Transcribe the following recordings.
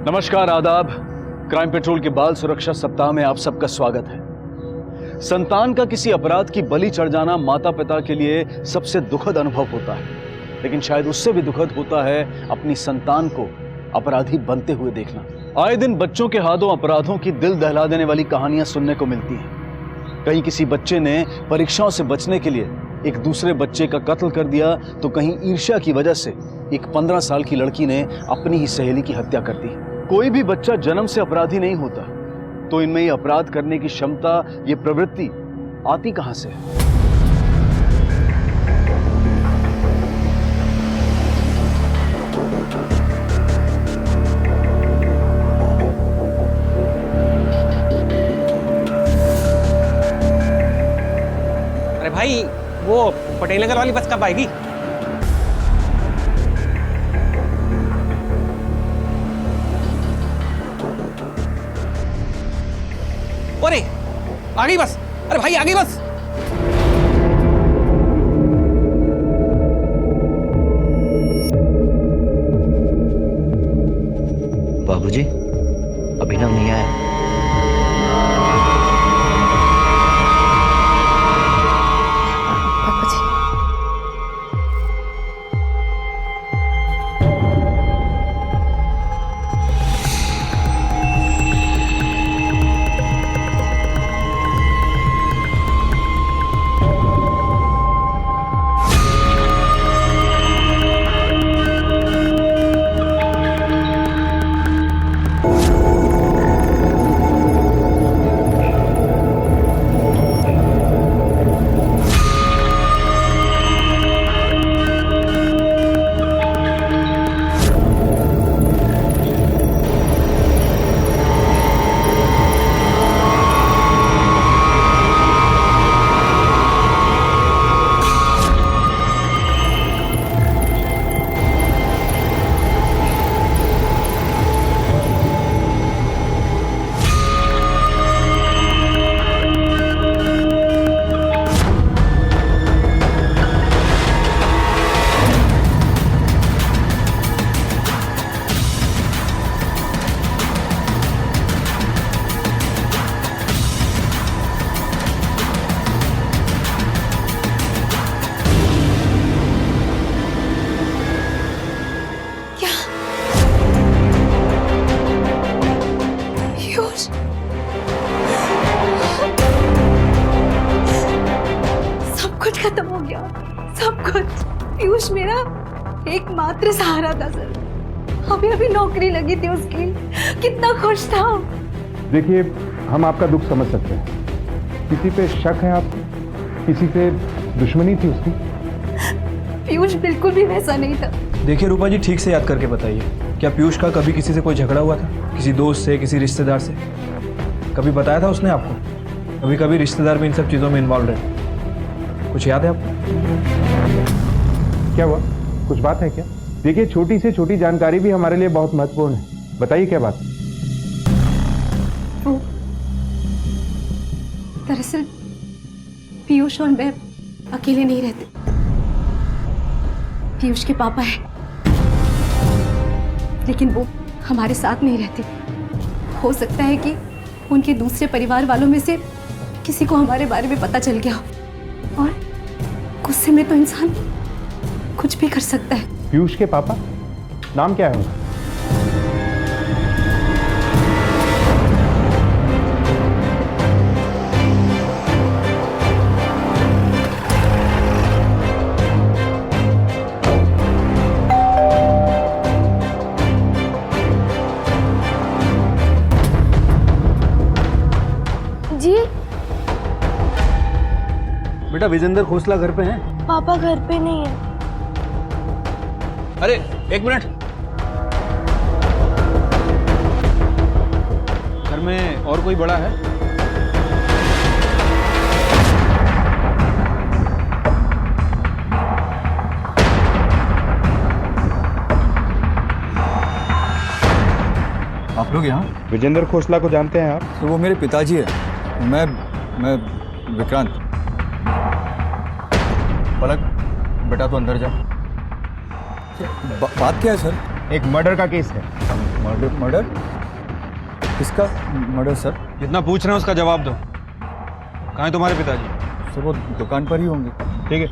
नमस्कार, आदाब। Crime petrol के बाल सुरक्षा सप्ताह में आप सबका स्वागत है। संतान का किसी अपराध की बलि चढ़ जाना माता पिता के लिए सबसे दुखद अनुभव होता है, लेकिन शायद उससे भी दुखद होता है अपनी संतान को अपराधी बनते हुए देखना। आए दिन बच्चों के हाथों अपराधों की दिल दहला देने वाली कहानियां सुनने को मिलती हैं। कहीं किसी बच्चे ने परीक्षाओं से बचने के लिए एक दूसरे बच्चे का कत्ल कर दिया, तो कहीं ईर्ष्या की वजह से एक 15 साल की लड़की ने अपनी ही सहेली की हत्या कर दी। कोई भी बच्चा जन्म से अपराधी नहीं होता, तो इनमें ये अपराध करने की क्षमता, ये प्रवृत्ति आती कहां से है? अरे भाई, वो पटेल नगर वाली बस कब आएगी? अरे आ गई बस। अरे भाई आ गई बस। बाबूजी, अभिनव नहीं आया। खत्म हो गया सब कुछ। पीयूष मेरा एकमात्र सहारा था सर। अभी अभी नौकरी लगी थी उसकी, कितना खुश था। देखिए, हम आपका दुख समझ सकते हैं। किसी पे शक है आप? किसी से दुश्मनी थी उसकी? पीयूष बिल्कुल भी वैसा नहीं था। देखिए रूपा जी, ठीक से याद करके बताइए, क्या पीयूष का कभी किसी से कोई झगड़ा हुआ था? किसी दोस्त से, किसी रिश्तेदार से? कभी बताया था उसने आपको? कभी कभी रिश्तेदार भी इन सब चीज़ों में इन्वॉल्व रहे, कुछ याद है आपको? क्या हुआ? कुछ बात है क्या? देखिए, छोटी से छोटी जानकारी भी हमारे लिए बहुत महत्वपूर्ण है। बताइए क्या बात? दरअसल पीयूष और मैं अकेले नहीं रहते। पीयूष के पापा हैं, लेकिन वो हमारे साथ नहीं रहते। हो सकता है कि उनके दूसरे परिवार वालों में से किसी को हमारे बारे में पता चल गया हो, और गुस्से में तो इंसान कुछ भी कर सकता है। पीयूष के पापा? नाम क्या है उनका? जी बेटा, विजेंद्र खोसला घर पे हैं? पापा घर पे नहीं है। अरे एक मिनट, घर में और कोई बड़ा है? आप लोग यहाँ? विजेंद्र खोसला को जानते हैं आप? तो वो मेरे पिताजी है। मैं विक्रांत। पलक, बेटा तो अंदर जा। बात क्या है सर? एक मर्डर का केस है। मर्डर? मर्डर? किसका मर्डर सर? जितना पूछ रहे हैं उसका जवाब दो। कहाँ है तुम्हारे पिताजी? सर वो दुकान पर ही होंगे। ठीक है,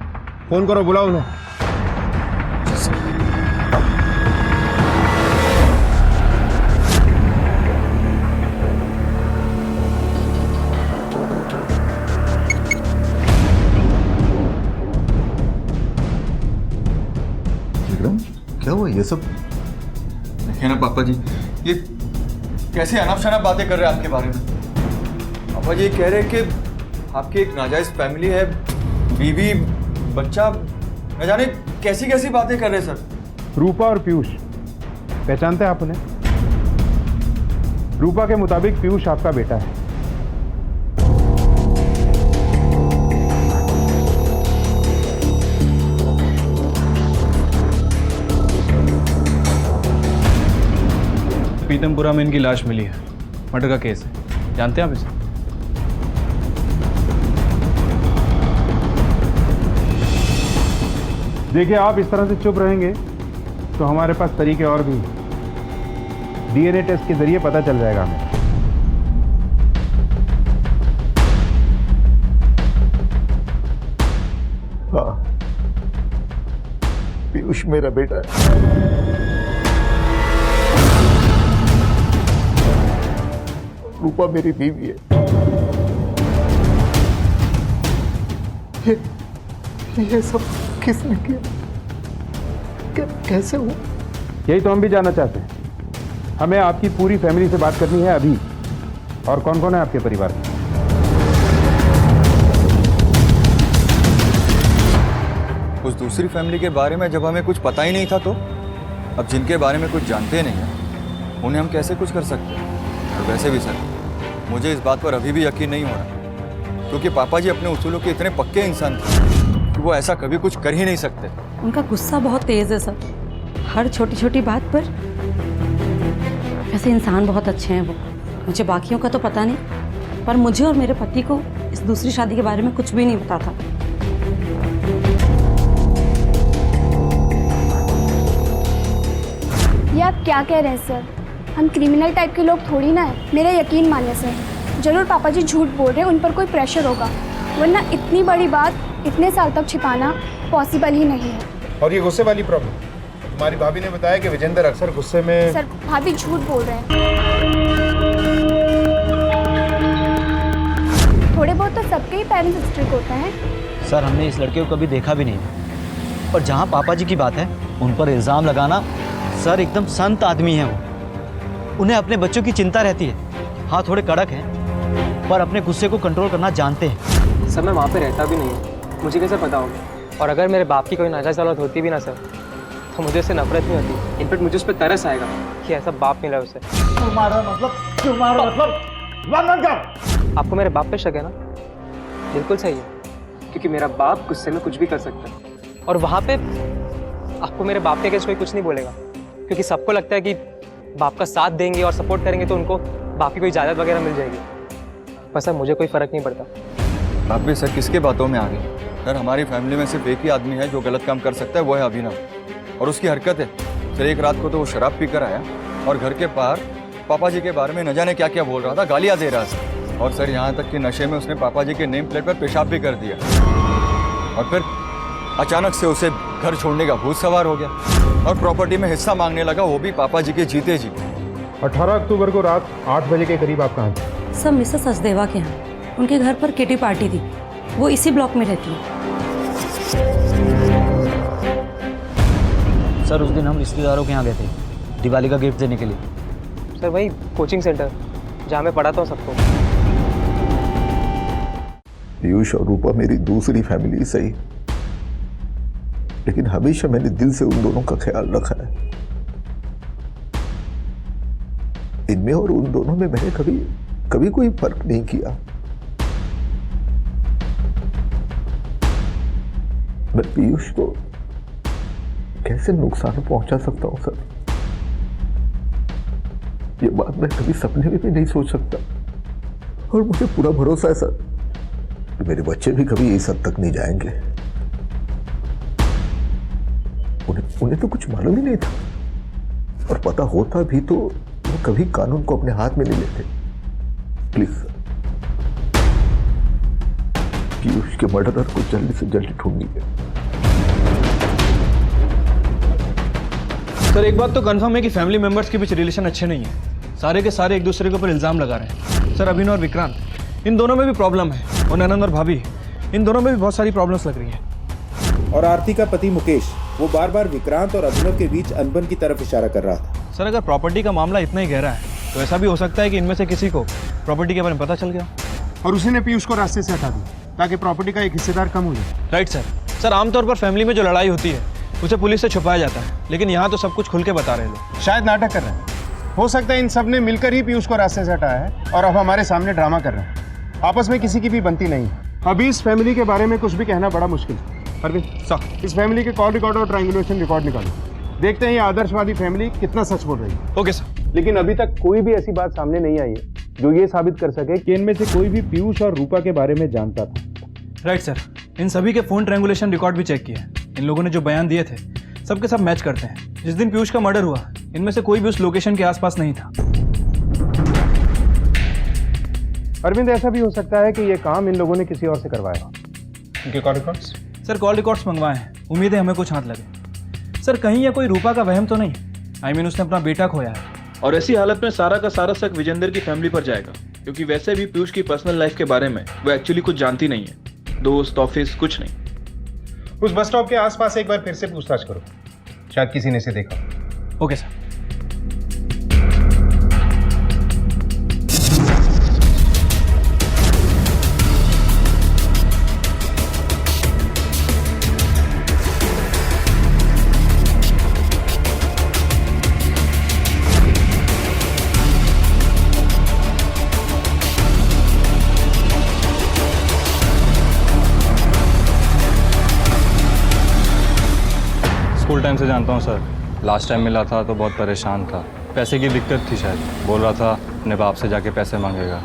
फोन करो, बुलाओ उन्हें। विक्रम, क्या हुआ ये सब? देखिए ना पापा जी, ये कैसे अनाप शनाप बातें कर रहे हैं आपके बारे में। पापा जी कह रहे हैं कि आपकी एक नाजायज फैमिली है, बीवी बच्चा, न जाने कैसी कैसी बातें कर रहे हैं सर। रूपा और पीयूष, पहचानते हैं आप उन्हें? रूपा के मुताबिक पीयूष आपका बेटा है। पीतमपुरा में इनकी लाश मिली है, मर्डर का केस है। जानते हैं आप इसे? देखिए, आप इस तरह से चुप रहेंगे तो हमारे पास तरीके और भी। डीएनए टेस्ट के जरिए पता चल जाएगा हमें। हाँ, पीयूष मेरा बेटा है। रूपा मेरी बीवी है। ये सब किसने किया? कैसे हुआ? यही तो हम भी जानना चाहते हैं। हमें आपकी पूरी फैमिली से बात करनी है अभी। और कौन कौन है आपके परिवार में? उस दूसरी फैमिली के बारे में जब हमें कुछ पता ही नहीं था, तो अब जिनके बारे में कुछ जानते नहीं हैं उन्हें हम कैसे कुछ कर सकते हैं। और वैसे भी सर, मुझे इस बात पर अभी भी यकीन नहीं हो रहा, क्योंकि पापा जी अपने उसूलों के इतने पक्के इंसान थे कि वो ऐसा कभी कुछ कर ही नहीं सकते। उनका गुस्सा बहुत तेज है सर, हर छोटी छोटी बात पर। वैसे इंसान बहुत अच्छे हैं वो, मुझे बाकियों का तो पता नहीं, पर मुझे और मेरे पति को इस दूसरी शादी के बारे में कुछ भी नहीं पता था। ये आप क्या कह रहे हैं सर? हम क्रिमिनल टाइप के लोग थोड़ी ना है। मेरा यकीन मानिए सर, जरूर पापा जी झूठ बोल रहे हैं, उन पर कोई प्रेशर होगा, वरना इतनी बड़ी बात इतने साल तक छिपाना पॉसिबल ही नहीं है। और ये गुस्से वाली प्रॉब्लम, तुम्हारी भाभी ने बताया कि विजेंद्र अक्सर गुस्से में। सर भाभी झूठ बोल रहे हैं। थोड़े बहुत तो सबके ही पेरेंट्स स्ट्रिक्ट होते हैं। सर हमने इस लड़के को कभी देखा भी नहीं। और जहाँ पापा जी की बात है, उन पर इल्ज़ाम लगाना, सर एकदम संत आदमी है वो। उन्हें अपने बच्चों की चिंता रहती है। हाँ थोड़े कड़क हैं, पर अपने गुस्से को कंट्रोल करना जानते हैं। सर मैं वहाँ पे रहता भी नहीं हूँ, मुझे कैसे पता होगा? और अगर मेरे बाप की कोई नाजायज़ औलाद होती भी ना सर, तो मुझे उससे नफरत नहीं होती। इनफैक्ट मुझे उस पर तरस आएगा कि ऐसा बाप मिला उसे। तुम्हारा मतलब आपको मेरे बाप पे शक है ना? बिल्कुल सही है, क्योंकि मेरा बाप गुस्से में कुछ भी कर सकता है। और वहाँ पे आपको मेरे बाप के अगेंस्ट कोई कुछ नहीं बोलेगा, क्योंकि सबको लगता है कि बाप का साथ देंगे और सपोर्ट करेंगे तो उनको बाप की कोई जायदाद वगैरह मिल जाएगी। पर सर मुझे कोई फ़र्क नहीं पड़ता। आप भी सर किसके बातों में आ गए? सर हमारी फैमिली में सिर्फ एक ही आदमी है जो गलत काम कर सकता है, वो है अभिनव। और उसकी हरकत है सर, एक रात को तो वो शराब पीकर आया और घर के बाहर पापा जी के बारे में न जाने क्या क्या बोल रहा था, गालियाँ दे रहा था। और सर यहाँ तक कि नशे में उसने पापा जी के नेम प्लेट पर पेशाब भी कर दिया। और फिर अचानक से उसे घर छोड़ने का भूत सवार हो गया और प्रॉपर्टी में हिस्सा मांगने लगा, वो भी पापा जी के जीते जी। 18 अक्टूबर को रात 8 बजे के करीब आप कहाँ थे? सब मिसेस सचदेवा के यहाँ, उनके घर पर किटी पार्टी थी, वो इसी ब्लॉक में रहती है। सर उस दिन हम रिश्तेदारों के यहाँ गए थे दिवाली का गिफ्ट देने के लिए। सर वही कोचिंग सेंटर जहाँ मैं पढ़ाता हूँ सबको। पीयूष और रूपा मेरी दूसरी फैमिली सही, लेकिन हमेशा मैंने दिल से उन दोनों का ख्याल रखा है। इनमें और उन दोनों में मैंने कभी कोई फर्क नहीं किया। मैं पीयूष को कैसे नुकसान पहुंचा सकता हूं सर? ये बात मैं कभी सपने में भी नहीं सोच सकता। और मुझे पूरा भरोसा है सर कि मेरे बच्चे भी कभी इस हद तक नहीं जाएंगे। उन्हें तो कुछ मालूम ही नहीं था और पता होता भी तो वो कभी कानून को अपने हाथ में नहीं लेते। प्लीज सर, पीयूष के मर्डरर को जल्दी से जल्दी ढूंढिए। सर एक बात तो कंफर्म है कि फैमिली मेंबर्स के बीच रिलेशन अच्छे नहीं है। सारे के सारे एक दूसरे के ऊपर इल्जाम लगा रहे हैं। सर अभिनव और विक्रांत इन दोनों में भी प्रॉब्लम है, और ननंद और भाभी इन दोनों में भी बहुत सारी प्रॉब्लम्स लग रही हैं। और आरती का पति मुकेश वो बार बार विक्रांत और अभिनव के बीच अनबन की तरफ इशारा कर रहा था। सर अगर प्रॉपर्टी का मामला इतना ही गहरा है तो ऐसा भी हो सकता है कि इनमें से किसी को प्रॉपर्टी के बारे में पता चल गया और उसी ने पीयूष को रास्ते से हटा दिया ताकि प्रॉपर्टी का एक हिस्सेदार कम हो जाए। Right sir. सर आमतौर पर फैमिली में जो लड़ाई होती है उसे पुलिस से छुपाया जाता है, लेकिन यहाँ तो सब कुछ खुल के बता रहे हैं लोग। शायद नाटक कर रहे हैं। हो सकता है इन सब ने मिलकर ही पीयूष को रास्ते से हटाया है और अब हमारे सामने ड्रामा कर रहे हैं। आपस में किसी की भी बनती नहीं है। अभी इस फैमिली के बारे में कुछ भी कहना बड़ा मुश्किल है। अरविंद सर, इस फैमिली के कॉल रिकॉर्ड और ट्रायंगुलेशन रिकॉर्ड निकालो। देखते हैं ये आदर्शवादी फैमिली कितना सच बोल रही है। Okay sir. लेकिन अभी तक कोई भी ऐसी बात सामने नहीं आई है जो ये साबित कर सके कि इनमें से कोई भी पीयूष और रूपा के बारे में जानता था। Right sir. इन सभी के फोन ट्रायंगुलेशन रिकॉर्ड भी चेक किए हैं। इन लोगों ने जो बयान दिए थे सबके सब मैच करते हैं। जिस दिन पीयूष का मर्डर हुआ इनमें से कोई भी उस लोकेशन के आसपास नहीं था। अरविंद ऐसा भी हो सकता है कि ये काम इन लोगों ने किसी और से करवाया। इनके call records? Sir call records मंगवाए हैं, उम्मीद है हमें कुछ हाथ लगे। सर कहीं या कोई रूपा का वहम तो नहीं? आई मीन उसने अपना बेटा खोया है। और ऐसी हालत में सारा का सारा शक विजेंदर की फैमिली पर जाएगा, क्योंकि वैसे भी पीयूष की पर्सनल लाइफ के बारे में वो एक्चुअली कुछ जानती नहीं है। दोस्त, ऑफिस, कुछ नहीं। उस बस स्टॉप के आसपास एक बार फिर से पूछताछ करो, शायद किसी ने इसे देखा। Okay sir. स्कूल टाइम से जानता हूँ सर। लास्ट टाइम मिला था तो बहुत परेशान था, पैसे की दिक्कत थी शायद। बोल रहा था अपने बाप से जाके पैसे मांगेगा।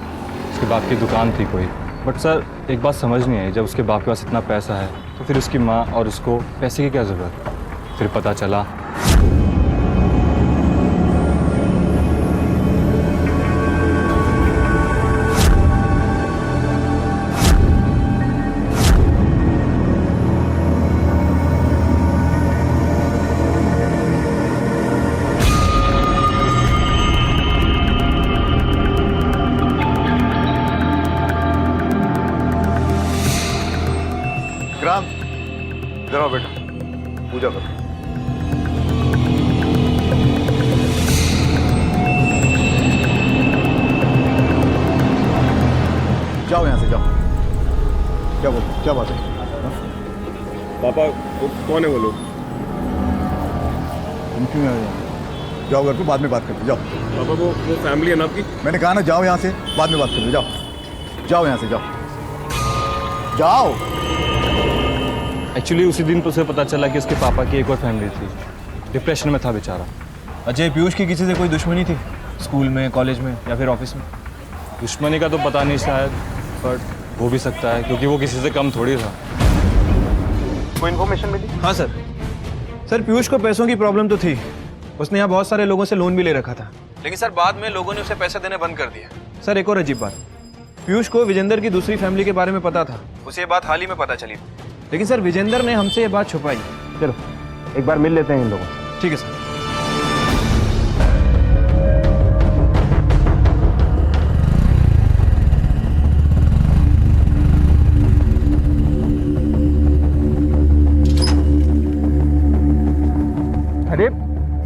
उसके बाप की दुकान थी कोई। बट सर एक बात समझ नहीं आई, जब उसके बाप के पास इतना पैसा है तो फिर उसकी माँ और उसको पैसे की क्या ज़रूरत? फिर पता चला इधर आओ बेटा, पूजा करो। जाओ यहाँ से, जाओ। क्या बोल, क्या बात है? पापा वो कौन है वो लोग? तुम क्यों आए? जाओ घर पे, बाद में बात करते। जाओ। पापा वो फैमिली है ना आपकी? मैंने कहा ना जाओ यहाँ से, बाद में बात करते। जाओ, जाओ यहाँ से, जाओ जाओ। एक्चुअली उसी दिन तो उसे पता चला कि उसके पापा की एक और फैमिली थी। डिप्रेशन में था बेचारा। अजय, पीयूष की किसी से कोई दुश्मनी थी स्कूल में, कॉलेज में या फिर ऑफिस में? दुश्मनी का तो पता नहीं शायद, बट हो भी सकता है क्योंकि वो किसी से कम थोड़ी था। कोई इन्फॉर्मेशन मिली? हाँ सर। सर पीयूष को पैसों की प्रॉब्लम तो थी। उसने यहाँ बहुत सारे लोगों से लोन भी ले रखा था, लेकिन सर बाद में लोगों ने उसे पैसे देने बंद कर दिया। सर एक और अजीब बात, पीयूष को विजेंदर की दूसरी फैमिली के बारे में पता था। उसे ये बात हाल ही में पता चली, लेकिन सर विजेंदर ने हमसे ये बात छुपाई। चलो एक बार मिल लेते हैं इन लोगों से। ठीक है सर। अरे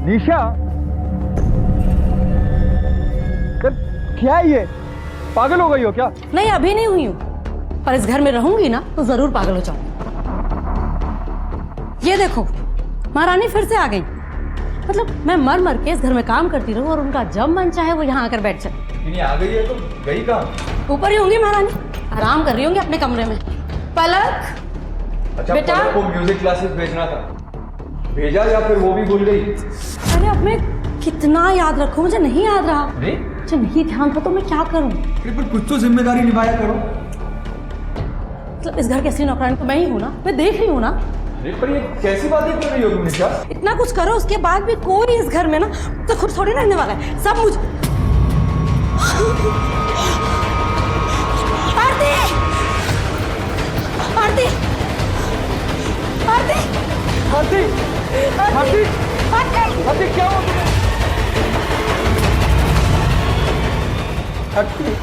निशा, क्या है ये? पागल हो गई हो क्या? नहीं, अभी नहीं हुई हूँ, पर इस घर में रहूंगी ना तो जरूर पागल हो जाऊंगी। ये देखो, महारानी फिर से आ गई। मतलब मैं मर मर के इस घर में काम करती रहूं और उनका जब मन चाहे वो यहाँ आकर बैठ जाए। आ गई है तो गई कहाँ? ऊपर ही होंगी महारानी, आराम कर रही होंगी अपने कमरे में। पलक, अच्छा बेटा, पलक को म्यूजिक क्लासेस भेजना था, भेजा या फिर वो भी भूल गई? अरे अब मैं कितना याद रखूं, मुझे नहीं याद रहा। मुझे नहीं ध्यान था तो मैं क्या करूं? पर कुछ तो जिम्मेदारी निभाया करो। मतलब इस घर की असली नौकरानी तो मैं ही हूँ ना, मैं देख रही हूँ ना। पर ये कैसी बातें कर रही हो तुम निशा? इतना कुछ करो उसके बाद भी कोई इस घर में ना तो खुद थोड़ी रहने वाला है, सब मुझ आरती आरती आरती आरती आरती आरती क्या हुआ तुम्हें? आरती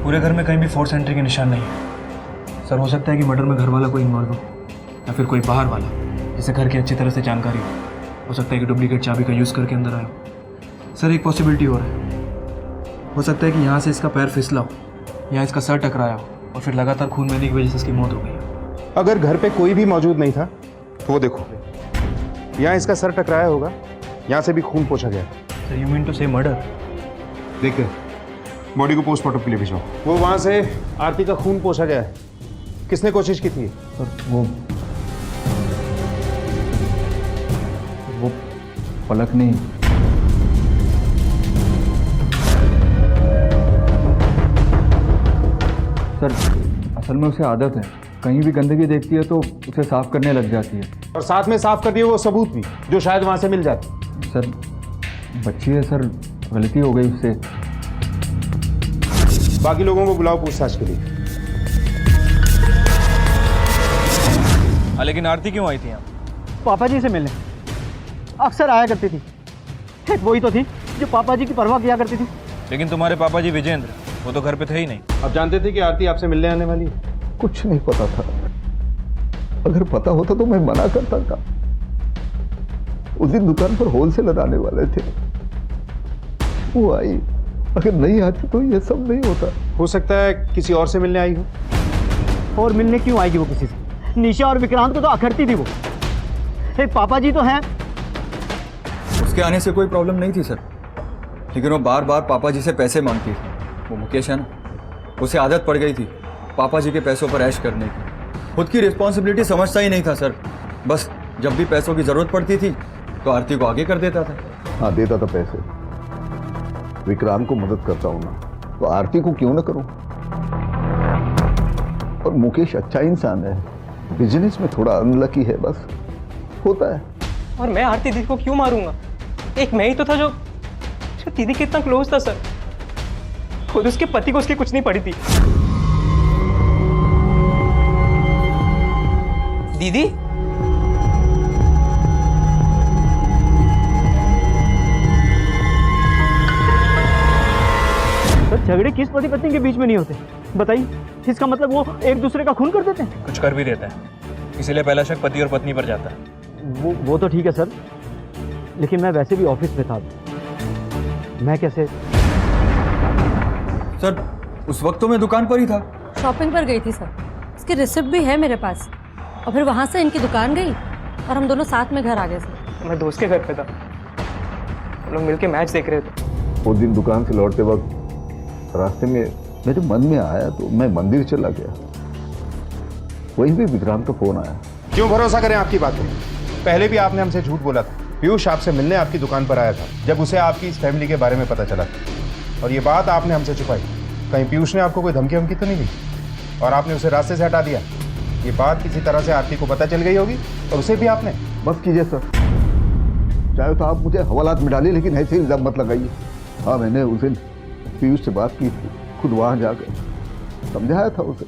पूरे घर में कहीं भी फोर्स एंट्री के निशान नहीं है सर। हो सकता है कि मर्डर में घर वाला कोई इन्वॉल्व हो या फिर कोई बाहर वाला जिसे घर की अच्छी तरह से जानकारी हो सकता है कि डुप्लीकेट चाबी का यूज़ करके अंदर आया हो। सर एक पॉसिबिलिटी और है, हो सकता है कि यहाँ से इसका पैर फिसला हो, यहाँ इसका सर टकराया हो और फिर लगातार खून बहने की वजह से इसकी मौत हो गई। अगर घर पे कोई भी मौजूद नहीं था तो वो देखो, यहाँ इसका सर टकराया होगा, यहाँ से भी खून पोंछा गया। सर यू मीन टू से मर्डर? देखते बॉडी को पोस्टमार्टम के लिए भिजवाओ। वो वहाँ से आरती का खून पोंछा गया है, किसने कोशिश की थी? सर वो पलक नहीं। सर असल में उसे आदत है, कहीं भी गंदगी देखती है तो उसे साफ करने लग जाती है। और साथ में साफ कर दिए वो सबूत भी जो शायद वहाँ से मिल जाते। सर बच्ची है सर, गलती हो गई उससे। बाकी लोगों को बुलाओ पूछताछ के लिए। लेकिन आरती क्यों आई थी यहाँ? पापा जी से मिलने अक्सर आया करती थी। एक वही तो थी जो पापा जी की परवाह किया करती थी। लेकिन तुम्हारे पापा जी विजेंद्र वो तो घर पे थे ही नहीं। आप जानते थे कि आरती आपसे मिलने आने वाली है? कुछ नहीं पता था, अगर पता होता तो मैं मना करता था। उस दिन दुकान पर होलसेलर आने वाले थे, वो आई, अगर नहीं आती तो ये सब नहीं होता। हो सकता है किसी और से मिलने आई हो। और मिलने क्यों आएगी वो किसी से? निशा और विक्रांत को तो अखरती थी वो। एक पापा जी तो हैं। उसके आने से कोई प्रॉब्लम नहीं थी सर, लेकिन वो बार बार पापा जी से पैसे मांगती थी। वो मुकेश है ना, उसे आदत पड़ गई थी पापा जी के पैसों पर ऐश करने की। खुद की रिस्पॉन्सिबिलिटी समझता ही नहीं था सर, बस जब भी पैसों की जरूरत पड़ती थी तो आरती को आगे कर देता था। हाँ देता था पैसे, विक्रांत को मदद करता हूँ ना, तो आरती को क्यों ना करूँ। और मुकेश अच्छा इंसान है, बिजनेस में थोड़ा अनलकी है, बस होता है। और मैं आरती दीदी को क्यों मारूंगा? एक मैं ही तो था जो दीदी के इतना क्लोज था सर। खुद उसके पति को उसकी कुछ नहीं पड़ी थी। दीदी तो झगड़े किस पति पत्नी के बीच में नहीं होते बताइए? इसका मतलब वो एक दूसरे का खून कर देते हैं? कुछ कर भी देता है, इसीलिए पहला शक पति और पत्नी पर जाता है। वो तो ठीक है सर, लेकिन मैं वैसे भी ऑफिस में था, मैं कैसे? सर उस वक्त तो मैं दुकान पर ही था। शॉपिंग पर गई थी सर, इसकी रिसिप्ट भी है मेरे पास। और फिर वहाँ से इनकी दुकान गई और हम दोनों साथ में घर आ गए सर। मैं दोस्त के घर पे था, हम लोग मिलके मैच देख रहे थे। वो दिन दुकान से लौटते वक्त रास्ते में मेरे मन में आया तो मैं मंदिर चला गया, वहीं भी विक्रांत का फोन आया। क्यों भरोसा करें आपकी बातों में? पहले भी आपने हमसे झूठ बोला था। पीयूष आपसे मिलने आपकी दुकान पर आया था जब उसे आपकी इस फैमिली के बारे में पता चला था, और ये बात आपने हमसे छुपाई। कहीं पीयूष ने आपको कोई धमकी वमकी तो नहीं दी और आपने उसे रास्ते से हटा दिया? ये बात किसी तरह से आरती को पता चल गई होगी और उसे भी आपने। बस कीजिए सर, चाहे तो आप मुझे हवालात में डालिए, लेकिन ऐसे इल्जाम मत लगाइए। हाँ मैंने उस दिन पीयूष से बात की थी, खुद वहाँ जाकर समझाया था उसे,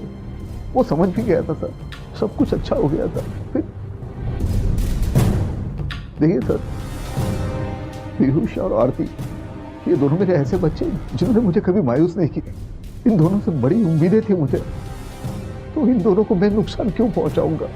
वो समझ भी गया था सर, सब कुछ अच्छा हो गया था। फिर देखिए सर, पीयूष और आरती ये दोनों मेरे ऐसे बच्चे जिन्होंने मुझे कभी मायूस नहीं किया। इन दोनों से बड़ी उम्मीदें थी मुझे, तो इन दोनों को मैं नुकसान क्यों पहुंचाऊंगा?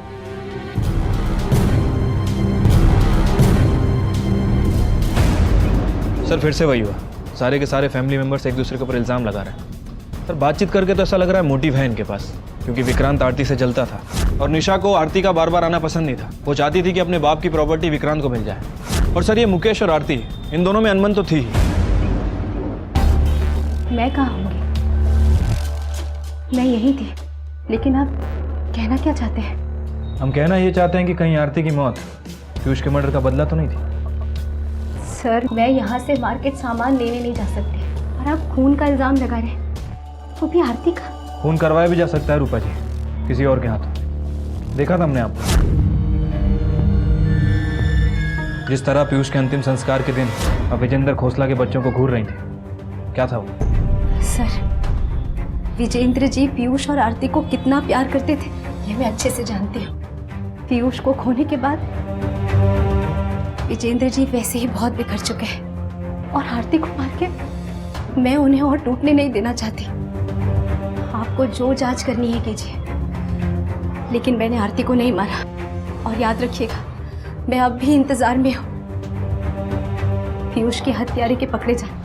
सर फिर से वही हुआ, सारे के सारे फैमिली मेंबर्स एक दूसरे के ऊपर इल्ज़ाम लगा रहे हैं। सर बातचीत करके तो ऐसा लग रहा है मोटिव है इनके पास, क्योंकि विक्रांत आरती से जलता था और निशा को आरती का बार बार आना पसंद नहीं था। वो चाहती थी कि अपने बाप की प्रॉपर्टी विक्रांत को मिल जाए। और सर ये मुकेश और आरती, इन दोनों में अनबन तो थी ही। मैं कहाँ होंगी? मैं यहीं थी, लेकिन आप कहना क्या चाहते हैं? हम कहना ये चाहते हैं कि कहीं आरती की मौत पीयूष के मर्डर का बदला तो नहीं थी। सर, मैं यहाँ से मार्केट सामान लेने नहीं जा सकती और आप खून का इल्ज़ाम लगा रहे हैं, वो भी आरती का। खून करवाया भी जा सकता है रूपा जी, किसी और के हाथों। देखा था हमने आपको, जिस तरह पीयूष के अंतिम संस्कार के दिन आप विजेंद्र खोसला के बच्चों को घूर रही थी, क्या था वो? सर, विजेंद्र जी पीयूष और आरती को कितना प्यार करते थे ये मैं अच्छे से जानती हूँ। पीयूष को खोने के बाद विजेंद्र जी वैसे ही बहुत बिखर चुके हैं और आरती को मार के मैं उन्हें और टूटने नहीं देना चाहती। आपको जो जांच करनी है कीजिए, लेकिन मैंने आरती को नहीं मारा। और याद रखिएगा, मैं अब भी इंतजार में हूँ पीयूष के हत्यारे के पकड़े जाने।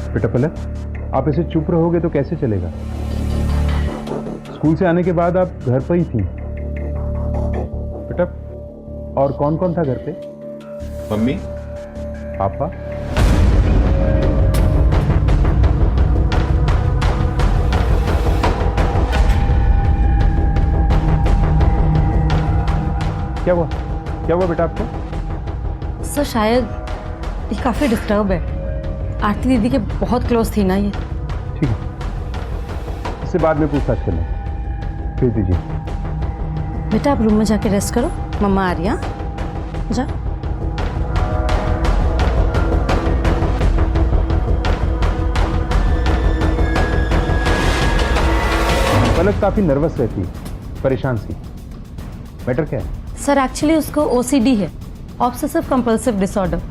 बेटा पलक, आप ऐसे चुप रहोगे तो कैसे चलेगा? स्कूल से आने के बाद आप घर पर ही थी। बेटा, और कौन कौन था घर पे? मम्मी, पापा? क्या हुआ? क्या हुआ बेटा आपको? सर शायद ये काफ़ी डिस्टर्ब है। आरती दीदी के बहुत क्लोज थी ना ये। ठीक है, इससे बाद में पूछताछ कर लें। भेज दीजिए। बेटा आप रूम में जाके रेस्ट करो, मम्मा आ रही है। जा। पलक काफी नर्वस रहती है, परेशान सी। मैटर क्या है? सर एक्चुअली उसको OCD है, ऑब्सेसिव कंपल्सिव डिसऑर्डर।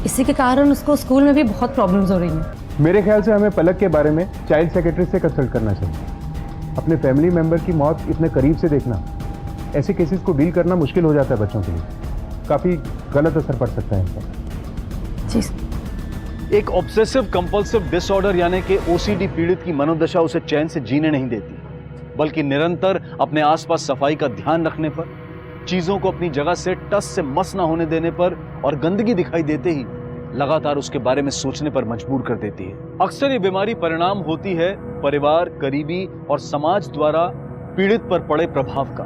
इसी के कारण उसको स्कूल में भी बहुत प्रॉब्लम्स हो रही हैं। मेरे ख्याल से हमें पलक के बारे में चाइल्ड सेक्रेटरी से कंसल्ट करना चाहिए। अपने फैमिली मेंबर की मौत इतने करीब से देखना, ऐसे केसेस को डील करना मुश्किल हो जाता है बच्चों के लिए। काफ़ी गलत असर पड़ सकता है इनका। जी। एक ऑब्सेसिव कंपल्सिव डिसऑर्डर यानी कि OCD पीड़ित की मनोदशा उसे चैन से जीने नहीं देती, बल्कि निरंतर अपने आसपास सफाई का ध्यान रखने पर, चीजों को अपनी जगह से टस से मस ना होने देने पर और गंदगी दिखाई देते ही लगातार उसके बारे में सोचने पर मजबूर कर देती है। अक्सर ये बीमारी परिणाम होती है परिवार, करीबी और समाज द्वारा पीड़ित पर पड़े प्रभाव का।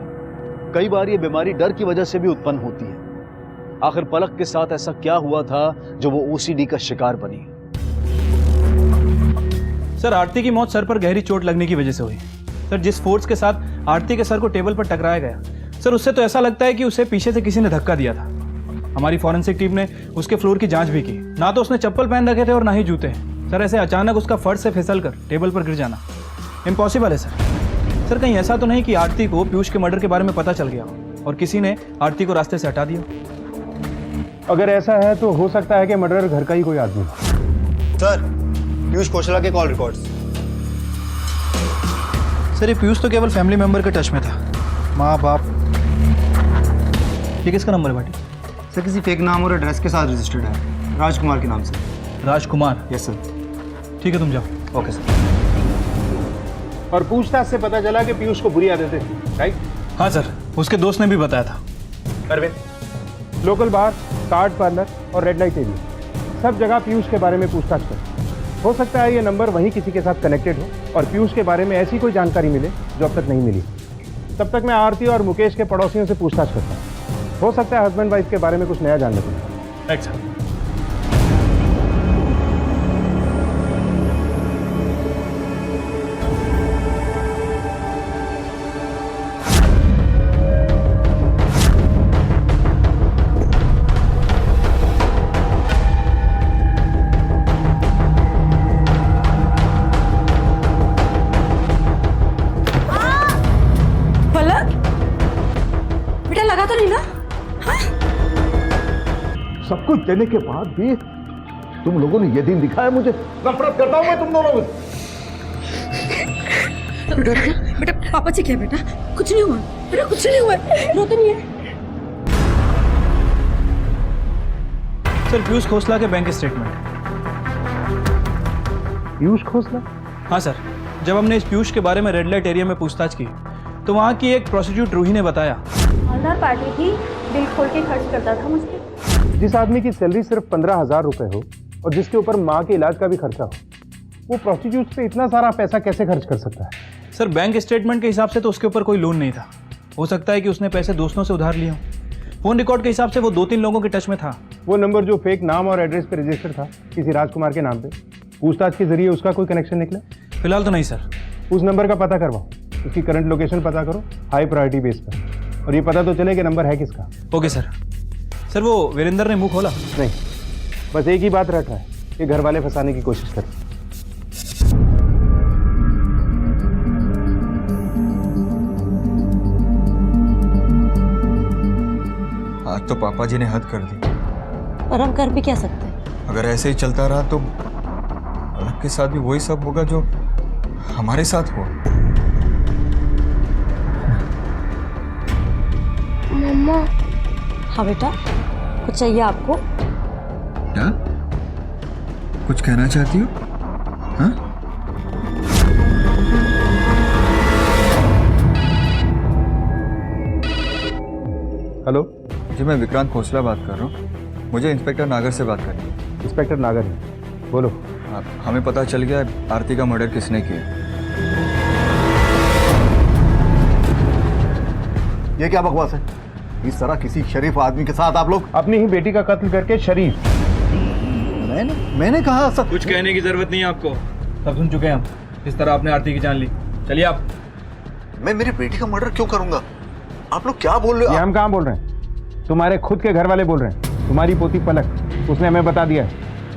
कई बार ये बीमारी डर की वजह से भी उत्पन्न होती है। आखिर पलक के साथ ऐसा क्या हुआ था जो वो OCD का शिकार बनी? सर आरती की मौत सर पर गहरी चोट लगने की वजह से हुई। सर जिस फोर्स के साथ आरती के सर को टेबल पर टकराया गया, सर उससे तो ऐसा लगता है कि उसे पीछे से किसी ने धक्का दिया था। हमारी फॉरेंसिक टीम ने उसके फ्लोर की जांच भी की। ना तो उसने चप्पल पहन रखे थे और ना ही जूते। सर ऐसे अचानक उसका फर्श से फिसल कर टेबल पर गिर जाना इम्पॉसिबल है सर। सर कहीं ऐसा तो नहीं कि आरती को पीयूष के मर्डर के बारे में पता चल गया और किसी ने आरती को रास्ते से हटा दिया? अगर ऐसा है तो हो सकता है कि मर्डरर घर का ही कोई आदमी हो। सर पीयूष खोसला के कॉल रिकॉर्ड्स। सर ये पीयूष तो केवल फैमिली मेंबर के टच में था, माँ बाप। ये किसका नंबर है भाटी? सर किसी फेक नाम और एड्रेस के साथ रजिस्टर्ड है, राजकुमार के नाम से। राजकुमार? Yes sir. ठीक है तुम जाओ। Okay sir. और पूछताछ से पता चला कि पीयूष को बुरी आदतें थी, राइट? हाँ सर, उसके दोस्त ने भी बताया था। अरविंद, लोकल बार, कार्ड पार्लर और रेड लाइट एरिया, सब जगह पीयूष के बारे में पूछताछ कर। हो सकता है ये नंबर वहीं किसी के साथ कनेक्टेड हो और पीयूष के बारे में ऐसी कोई जानकारी मिले जो अब तक नहीं मिली। तब तक मैं आरती और मुकेश के पड़ोसियों से पूछताछ करता हूँ। हो सकता है हस्बैंड वाइफ के बारे में कुछ नया जानने को मिले। Right sir. सब कुछ देने के बाद भी तुम लोगों ने ये दिन दिखाया मुझे। नफरत करता हूं मैं तुम दोनों से। बेटा पापा जी क्या? बेटा कुछ नहीं हुआ, बेटा कुछ नहीं हुआ, रो तो नहीं है। सर पीयूष खोसला के बैंक स्टेटमेंट। पीयूष खोसला? हाँ सर, जब हमने इस पीयूष के बारे में रेड लाइट एरिया में पूछताछ की तो वहाँ की एक प्रोस्टिट्यूट रूही ने बताया मज़ेदार पार्टी थी, दिल खोल के खर्च करता था मुझ पर। जिस आदमी की सैलरी सिर्फ 15,000 रुपए हो और जिसके ऊपर माँ के इलाज का भी खर्चा हो, वो प्रोस्टिट्यूट पे इतना सारा पैसा कैसे खर्च कर सकता है? सर बैंक स्टेटमेंट के हिसाब से तो उसके ऊपर कोई लोन नहीं था। हो सकता है कि उसने पैसे दोस्तों से उधार लिए हों। फोन रिकॉर्ड के हिसाब से वो 2-3 लोगों के टच में था। वो नंबर जो फेक नाम और एड्रेस पे रजिस्टर था किसी राजकुमार के नाम पे, पूछताछ के जरिए उसका कोई कनेक्शन निकला? फिलहाल तो नहीं सर। उस नंबर का पता करवाओ, उसकी करंट लोकेशन पता करो हाई प्रायोरिटी बेस पर, और ये पता तो चले कि नंबर है किसका। Okay sir. सर वो वीरेंद्र ने मुंह खोला? नहीं, बस एक ही बात रट रहा है कि घर वाले फंसाने की कोशिश कर। आज तो पापा जी ने हद कर दी। और हम कर भी क्या सकते हैं? अगर ऐसे ही चलता रहा तो पलक के साथ भी वही सब होगा जो हमारे साथ हुआ। मम्मा, हाँ बेटा, कुछ चाहिए आपको? क्या कुछ कहना चाहती हो? हाँ? हेलो जी, मैं विक्रांत खोसला बात कर रहा हूँ। मुझे इंस्पेक्टर नागर से बात करनी है। इंस्पेक्टर नागर, बोलो। हमें पता चल गया आरती का मर्डर किसने किया। ये क्या बकवास है? इस तरह किसी शरीफ आदमी के साथ आप लोग? अपनी ही बेटी का कत्ल करके शरीफ? मैंने कहा सब। कुछ कहने की जरूरत नहीं है आपको, सब सुन चुके हैं हम। इस तरह आपने आरती की जान ली। चलिए आप। मैं मेरी बेटी का मर्डर क्यों करूंगा? आप लोग क्या बोल रहे हो? ये हम कहाँ बोल रहे हैं, तुम्हारे खुद के घर वाले बोल रहे हैं। तुम्हारी पोती पलक, उसने हमें बता दिया है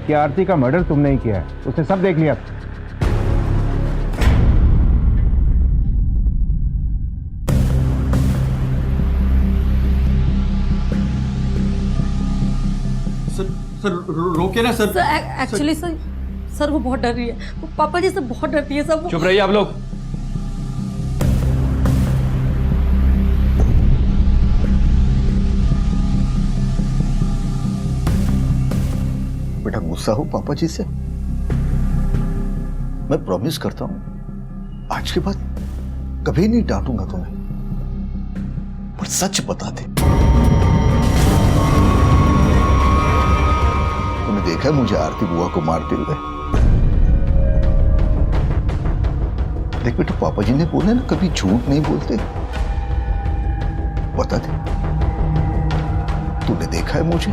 कि आरती का मर्डर तुमने ही किया है। उसने सब देख लिया। सर रोके ना सर। एक्चुअली सर वो बहुत डर रही है। वो पापा जी से बहुत डरती है सब। चुप रहिए आप लोग। बेटा गुस्सा हो पापा जी से? मैं प्रॉमिस करता हूं आज के बाद कभी नहीं डांटूंगा तुम्हें, पर सच बता दे। तुमने देखा है मुझे आरती बुआ को मारते हुए? देख बेटा, पापा जी ने बोला ना कभी झूठ नहीं बोलते। बता दे, तूने देखा है मुझे?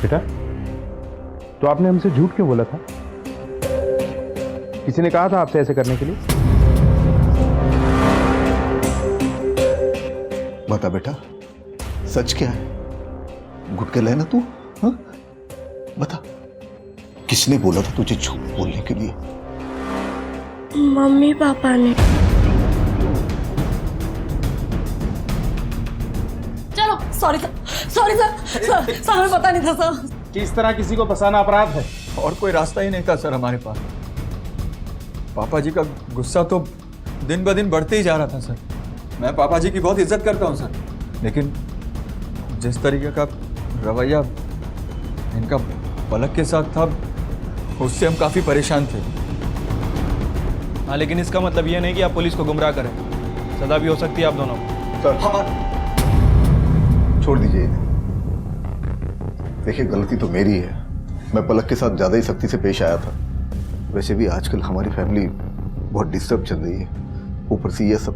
बेटा, तो आपने हमसे झूठ क्यों बोला था? किसी ने कहा था आपसे ऐसे करने के लिए? बता बेटा, सच क्या है? गुटके लेना तू? हाँ? बता, किसने बोला था तुझे झूठ बोलने के लिए? मम्मी पापा ने। चलो, सॉरी सर, हमें पता नहीं था सर। किस तरह किसी को फंसाना अपराध है? और कोई रास्ता ही नहीं था सर हमारे पास। पापा जी का गुस्सा तो दिन ब दिन बढ़ते ही जा रहा था सर। मैं पापा जी की बहुत इज्जत करता हूँ सर, लेकिन जिस तरीके का रवैया इनका पलक के साथ था उससे हम काफ़ी परेशान थे। हाँ, लेकिन इसका मतलब ये नहीं कि आप पुलिस को गुमराह करें। सजा भी हो सकती है आप दोनों को। छोड़ दीजिए इन्हें। देखिए, गलती तो मेरी है। मैं पलक के साथ ज़्यादा ही सख्ती से पेश आया था। वैसे भी आजकल हमारी फैमिली बहुत डिस्टर्ब चल रही है, ऊपर से ये सब।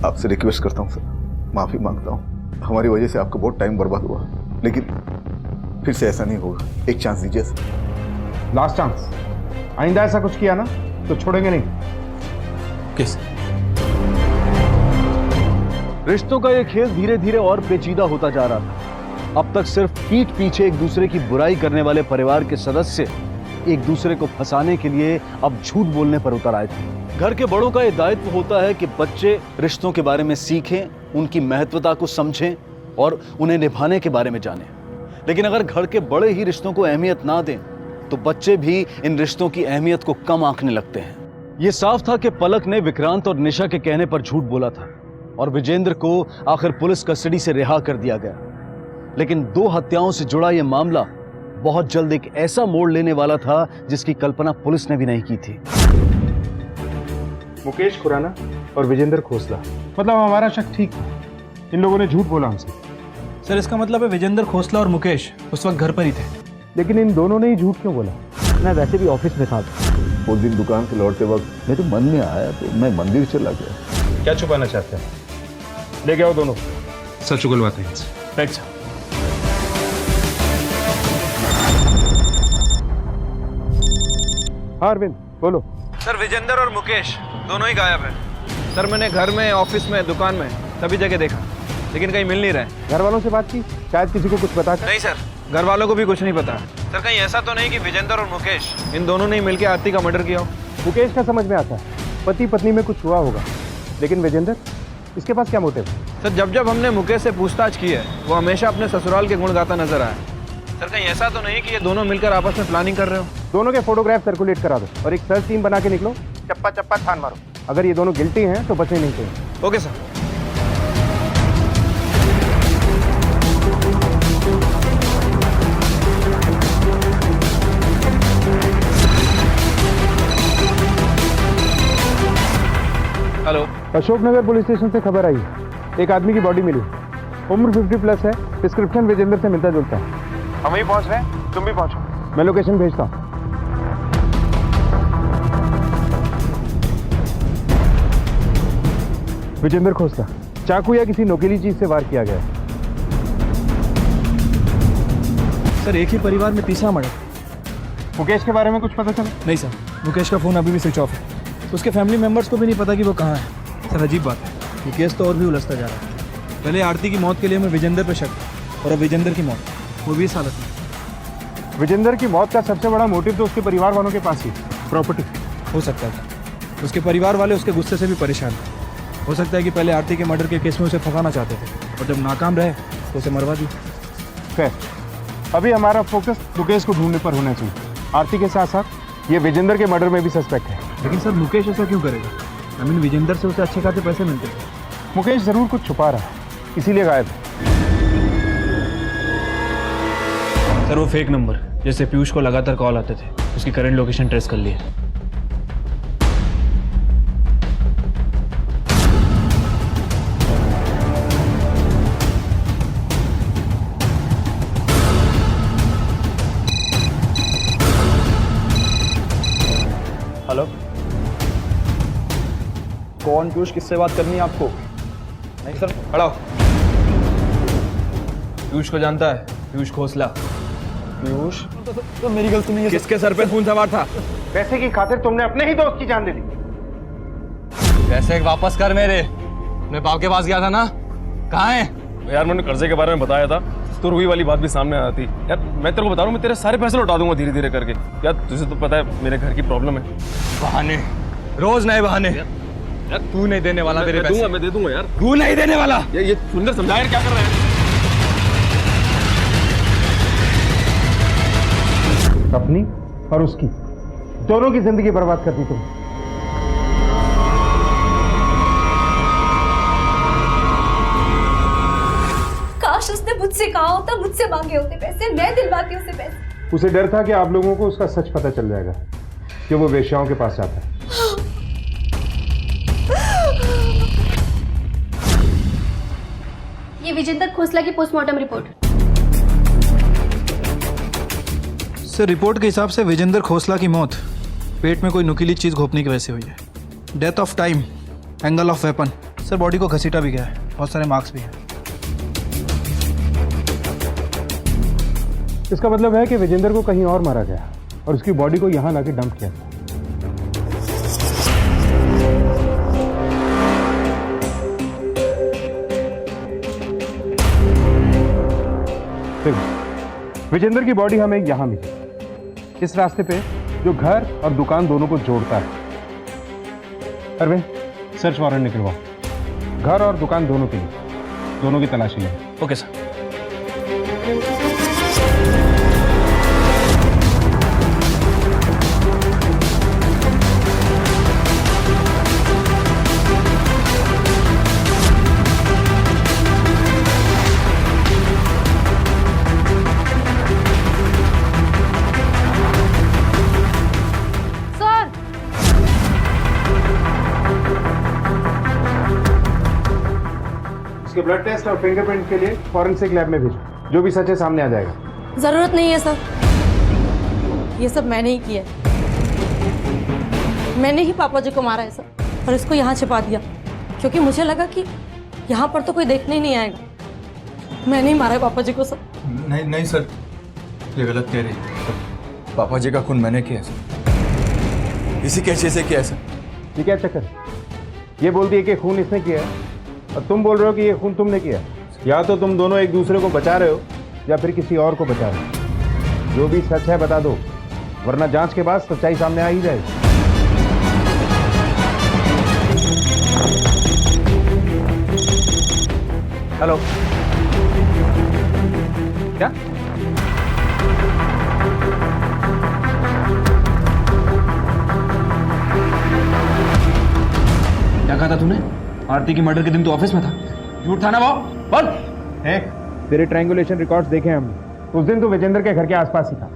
आपसे रिक्वेस्ट करता हूँ सर, माफ़ी मांगता हूँ। हमारी वजह से आपका बहुत टाइम बर्बाद हुआ, लेकिन फिर से ऐसा नहीं होगा। एक चांस दीजिए सर। Last chance. आइंदा ऐसा कुछ किया ना तो छोड़ेंगे नहीं। किस रिश्तों का ये खेल धीरे धीरे और पेचीदा होता जा रहा था। अब तक सिर्फ पीठ पीछे एक दूसरे की बुराई करने वाले परिवार के सदस्य एक दूसरे को फंसाने के लिए अब झूठ बोलने पर उतर आए थे। घर के बड़ों का यह दायित्व होता है कि बच्चे रिश्तों के बारे में सीखें, उनकी महत्वता को समझें और उन्हें निभाने के बारे में जानें। लेकिन अगर घर के बड़े ही रिश्तों को अहमियत ना दें तो बच्चे भी इन रिश्तों की अहमियत को कम आंकने लगते हैं। यह साफ था कि पलक ने विक्रांत और निशा के कहने पर झूठ बोला था और विजेंद्र को आखिर पुलिस कस्टडी से रिहा कर दिया गया। लेकिन 2 हत्याओं से जुड़ा यह मामला बहुत जल्द एक ऐसा मोड़ लेने वाला था जिसकी कल्पना पुलिस ने भी नहीं की थी। मुकेश खुराना और विजेंद्र खोसला, मतलब हमारा शक ठीक था। इन लोगों ने झूठ बोला हमसे। सर इसका मतलब है विजेंद्र खोसला और मुकेश उस वक्त घर पर ही थे। लेकिन इन दोनों ने ही झूठ क्यों बोला? मैं वैसे भी ऑफिस में था। उस दिन दुकान से लौटते वक्त मेरे मन में आया तो मैं मंदिर चला गया। क्या छुपाना चाहते हैं? लेके आओ दोनों, सच उगलवाते हैं इनसे। Right sir. हाँ अरविंद बोलो। सर विजेंद्र और मुकेश दोनों ही गायब हैं। सर मैंने घर में, ऑफिस में, दुकान में सभी जगह देखा, लेकिन कहीं मिल नहीं रहे। घर वालों से बात की? शायद किसी को कुछ पता। नहीं सर, घर वालों को भी कुछ नहीं पता। सर कहीं ऐसा तो नहीं कि विजेंद्र और मुकेश इन दोनों ने मिलकर आरती का मर्डर किया हो? मुकेश का समझ में आता है, पति पत्नी में कुछ हुआ होगा, लेकिन विजेंद्र, इसके पास क्या मोटिव है? सर जब जब हमने मुकेश से पूछताछ की है वो हमेशा अपने ससुराल के गुण गाता नजर आया। सर कहीं ऐसा तो नहीं कि ये दोनों मिलकर आपस में प्लानिंग कर रहे हो? दोनों के फोटोग्राफ सर्कुलेट करा दो और एक सर्च टीम बना के निकलो। चप्पा चप्पा छान मारो। अगर ये दोनों गिल्टी हैं तो बचने नहीं चाहिए। Okay sir. Hello, Ashoknagar police station से खबर आई है, एक आदमी की बॉडी मिली। उम्र 50 प्लस है, डिस्क्रिप्शन विजेंद्र से मिलता जुलता है। हम वहीं पहुंच रहे हैं, तुम भी पहुंचो। मैं लोकेशन भेजता हूँ। विजेंद्र खोसला, चाकू या किसी नोकीली चीज से वार किया गया है। सर एक ही परिवार में तीसरा मर्डर। मुकेश के बारे में कुछ पता चला? नहीं सर, मुकेश का फ़ोन अभी भी स्विच ऑफ है। उसके फैमिली मेंबर्स को भी नहीं पता कि वो कहाँ है। सर अजीब बात है, ये केस तो और भी उलझता जा रहा है। पहले आरती की मौत के लिए हमें विजेंद्र पे शक था और अब विजेंद्र की मौत, वो भी इस हालत में। विजेंद्र की मौत का सबसे बड़ा मोटिव तो उसके परिवार वालों के पास ही, प्रॉपर्टी। हो सकता है उसके परिवार वाले उसके गुस्से से भी परेशान थे। हो सकता है कि पहले आरती के मर्डर के केस में उसे फंसाना चाहते थे और जब नाकाम रहे तो उसे मरवा दी। खैर, अभी हमारा फोकस मुकेश को ढूंढने पर होना चाहिए। आरती के साथ साथ ये विजेंद्र के मर्डर में भी सस्पेक्ट है। लेकिन सर मुकेश ऐसा क्यों करेगा? आई मीन विजेंद्र से उसे अच्छे खासे पैसे मिलते थे। मुकेश जरूर कुछ छुपा रहा है, इसीलिए गायब है। सर वो फेक नंबर जैसे पीयूष को लगातार कॉल आते थे, उसकी करंट लोकेशन ट्रेस कर ली है। हेलो, कौन? पीयूष, किससे बात करनी है आपको? नहीं सर, खड़ा हो। पीयूष को जानता है? पीयूष खोसला। पीयूष? तो मेरी गलती नहीं है। किसके सर पे खून सवार था? पैसे की खातिर तुमने अपने ही दोस्त की जान दे दी। पैसे वापस कर मेरे। अपने बाप के पास गया था ना, कहाँ है? यार मैंने कर्जे के बारे में बताया था तो रुई वाली बात भी सामने आती। यार मैं तेरे को बता रहा हूँ, मैं तेरे सारे पैसे लौटा दूंगा धीरे धीरे करके। यार तुझे तो पता है मेरे घर की प्रॉब्लम है। बहाने, रोज नए बहाने। यार तू नहीं देने वाला मेरे पैसे। मैं दे दूंगा यार। तू नहीं देने वाला। ये सुंदर समझा यार, क्या कर रहे हैं? अपनी और उसकी, दोनों की जिंदगी बर्बाद कर दी तुमने। काश उसने मुझसे कहा होता, मुझसे मांगे होते पैसे, मैं दिलवाती उसे पैसे। उसे डर था कि आप लोगों को उसका सच पता चल जाएगा कि वो वेश्याओं के पास जाता है। ये विजेंद्र खोसला की पोस्टमार्टम रिपोर्ट। सर रिपोर्ट के हिसाब से विजेंद्र खोसला की मौत पेट में कोई नुकीली चीज़ घोंपने की वजह से हुई है। Death of time, angle of weapon. Sir body को घसीटा भी गया है, बहुत सारे मार्क्स भी हैं। इसका मतलब है कि विजेंद्र को कहीं और मारा गया और उसकी बॉडी को यहाँ लाके डंप किया था। फिर विजेंद्र की बॉडी हमें यहाँ मिली, इस रास्ते पे जो घर और दुकान दोनों को जोड़ता है। अरविंद, सर्च वारंट निकलवाओ, घर और दुकान दोनों के लिए, दोनों की तलाशी लें। Okay sir. उसके ब्लड टेस्ट और फिंगरप्रिंट के लिए फॉरेंसिक लैब में भेजो। जो भी सच है सामने आ जाएगा। ज़रूरत नहीं है सर, ये सब मैंने ही किया है। मैंने ही पापा जी को मारा है सर, और इसको यहाँ छिपा दिया क्योंकि मुझे लगा कि यहाँ पर तो कोई देखने ही नहीं आएगा। मैंने ही मारा है पापा जी को सर। नहीं नहीं सर, ये गलत कह रही है। पापा जी का खून मैंने किया है सर, इसी कैसे से किया है सर। ये क्या चक्कर? ये बोलती है कि खून इसने किया है और तुम बोल रहे हो कि ये खून तुमने किया है। या तो तुम दोनों एक दूसरे को बचा रहे हो या फिर किसी और को बचा रहे हो। जो भी सच है बता दो, वरना जांच के बाद सच्चाई सामने आ ही जाएगी। हेलो, क्या क्या कहा था तूने? आरती की मर्डर के दिन तो ऑफिस में था। झूठ था ना वो? बोल। तेरे ट्रायंगुलेशन रिकॉर्ड्स देखे हमने, उस दिन तो विजेंद्र के घर के आसपास ही था।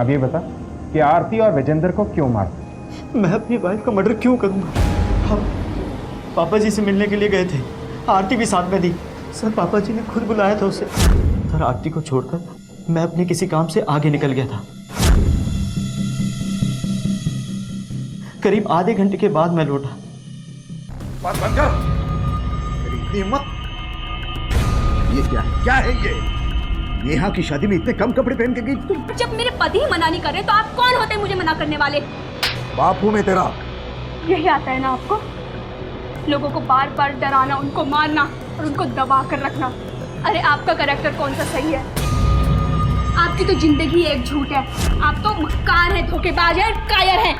अब ये बता कि आरती और विजेंद्र को क्यों मारता? मैं अपनी वाइफ का मर्डर क्यों करूँगा? हम पापा जी से मिलने के लिए गए थे, आरती भी साथ में थी। सर पापा जी ने खुद बुलाया था उसे। सर आरती को छोड़कर मैं अपने किसी काम से आगे निकल गया था। करीब आधे घंटे के बाद मैं लौटा। बात बंद कर। तेरी इतनी हिम्मत! ये क्या है ये? नेहा की शादी में इतने कम कपड़े पहन के गई तुम? जब मेरे पति ही मना नहीं कर रहे तो आप कौन होते हैं मुझे मना करने वाले? बाप हूं मैं तेरा। यही आता है ना आपको? लोगों को बार बार डराना, उनको मारना और उनको दबा कर रखना। अरे आपका कैरेक्टर कौन सा सही है? आपकी तो जिंदगी एक झूठ है। आप तो मक्कार हैं, धोखेबाज हैं, कायर हैं।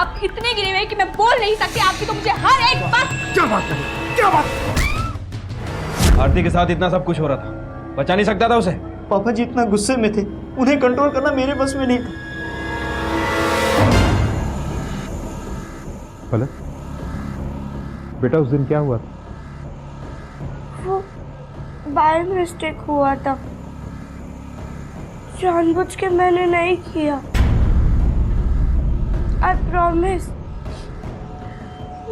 आप इतने गिरे हुए हैं कि मैं बोल नहीं सकती। आपकी तो मुझे हर एक बात। क्या बात कर? क्या बात? आरती के साथ इतना सब कुछ हो रहा था, बचा नहीं सकता था उसे? पापा जी इतना गुस्से में थे, उन्हें कंट्रोल करना मेरे बस में नहीं था। फलक, बेटा उस दिन क्या हुआ था? वो बाय मिस्टेक हुआ था, जानबूझ के मैंने नहीं किया। I promise.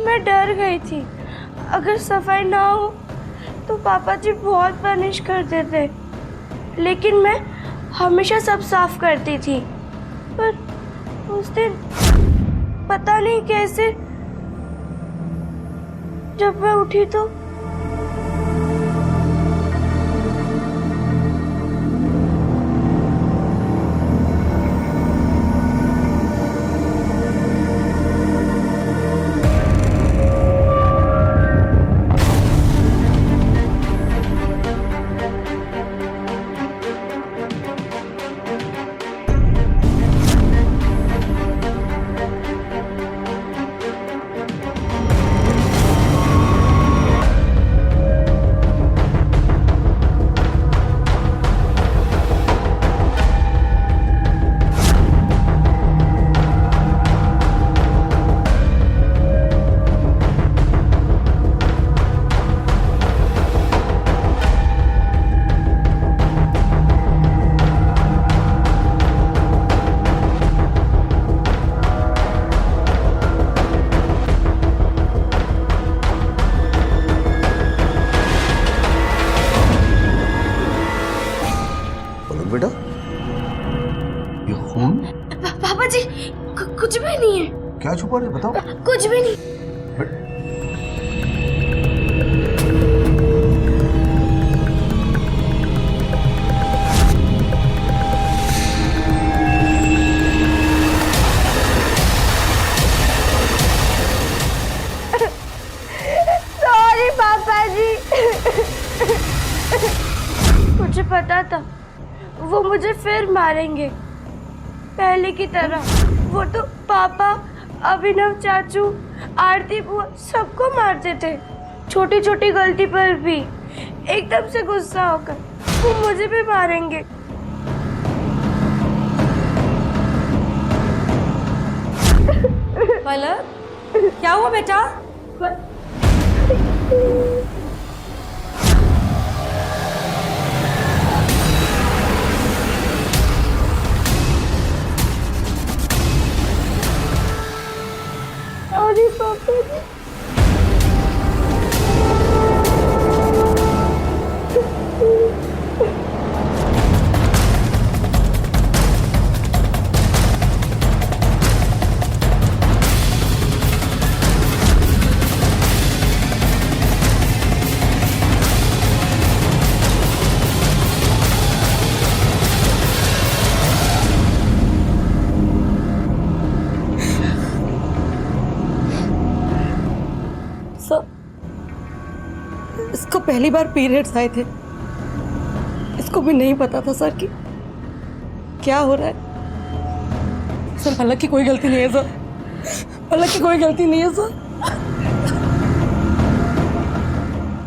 मैं डर गई थी, अगर सफाई ना हो तो पापा जी बहुत पनिश कर देते, लेकिन मैं हमेशा सब साफ करती थी। पर उस दिन पता नहीं कैसे जब मैं उठी तो बेटा ये खून? पापा जी कुछ भी नहीं है। क्या छुपा रहे बताओ? कुछ भी नहीं। सॉरी पापा जी। मुझे पता था वो मुझे फिर मारेंगे, पहले की तरह। वो तो पापा, अभिनव चाचू, आरती बुआ सबको मारते थे, छोटी छोटी गलती पर भी। एकदम से गुस्सा होकर वो मुझे भी मारेंगे। पलक, क्या हुआ बेटा? सॉरी पापा जी। सर, इसको पहली बार पीरियड्स आए थे। इसको भी नहीं पता था सर कि क्या हो रहा है। सर पलक की कोई गलती नहीं है सर, पलक की कोई गलती नहीं है सर।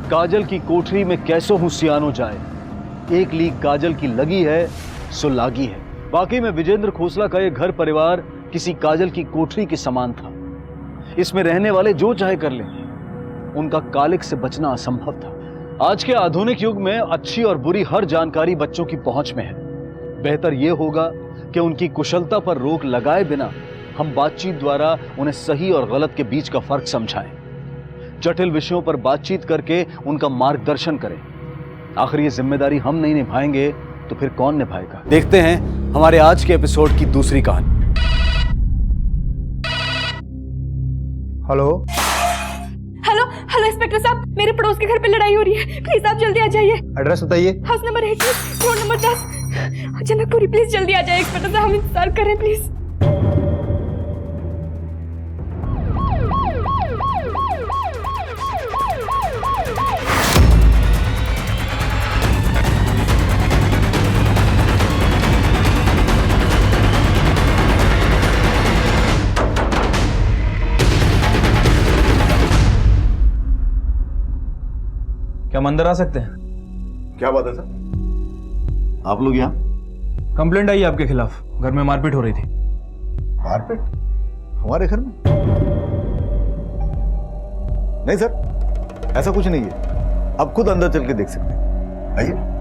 काजल की कोठरी में कैसो हूं सियानो जाए, एक लीक काजल की लगी है सो लागी है। वाकई में विजेंद्र खोसला का ये घर परिवार किसी काजल की कोठरी के समान था। इसमें रहने वाले जो चाहे कर लें, उनका कालिक से बचना असंभव था। आज के आधुनिक युग में अच्छी और बुरी हर जानकारी बच्चों की पहुंच में है। बेहतर यह होगा कि उनकी कुशलता पर रोक लगाए बिना हम बातचीत द्वारा उन्हें सही और गलत के बीच का फर्क समझाएं, जटिल विषयों पर बातचीत करके उनका मार्गदर्शन करें। आखिर ये जिम्मेदारी हम नहीं निभाएंगे तो फिर कौन निभाएगा? देखते हैं हमारे आज के एपिसोड की दूसरी कहानी। हेलो हेलो हेलो इंस्पेक्टर साहब, मेरे पड़ोस के घर पे लड़ाई हो रही है, प्लीज आप जल्दी आ जाइए। एड्रेस बताइए। House number 80, road number 10, Janakpuri. Please जल्दी आ जाइए इंस्पेक्टर साहब, हम इंतजार करें प्लीज। क्या हम अंदर आ सकते हैं? क्या बात है सर, आप लोग यहाँ? कंप्लेंट आई आपके खिलाफ, घर में मारपीट हो रही थी। मारपीट हमारे घर में? नहीं सर, ऐसा कुछ नहीं है। आप खुद अंदर चल के देख सकते हैं, आइए।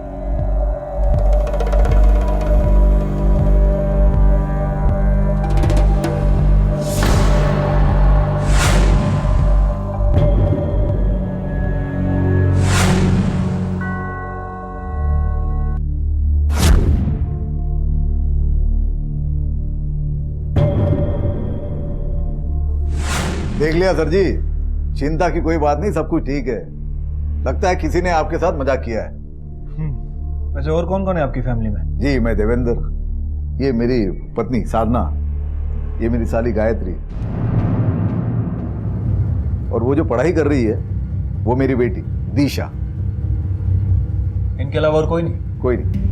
देख लिया सर जी, चिंता की कोई बात नहीं, सब कुछ ठीक है। लगता है किसी ने आपके साथ मजाक किया है। वैसे और कौन कौन है आपकी फैमिली में? जी, मैं देवेंद्र, ये मेरी पत्नी साधना, ये मेरी साली गायत्री, और वो जो पढ़ाई कर रही है वो मेरी बेटी दीशा। इनके अलावा और कोई नहीं? कोई नहीं।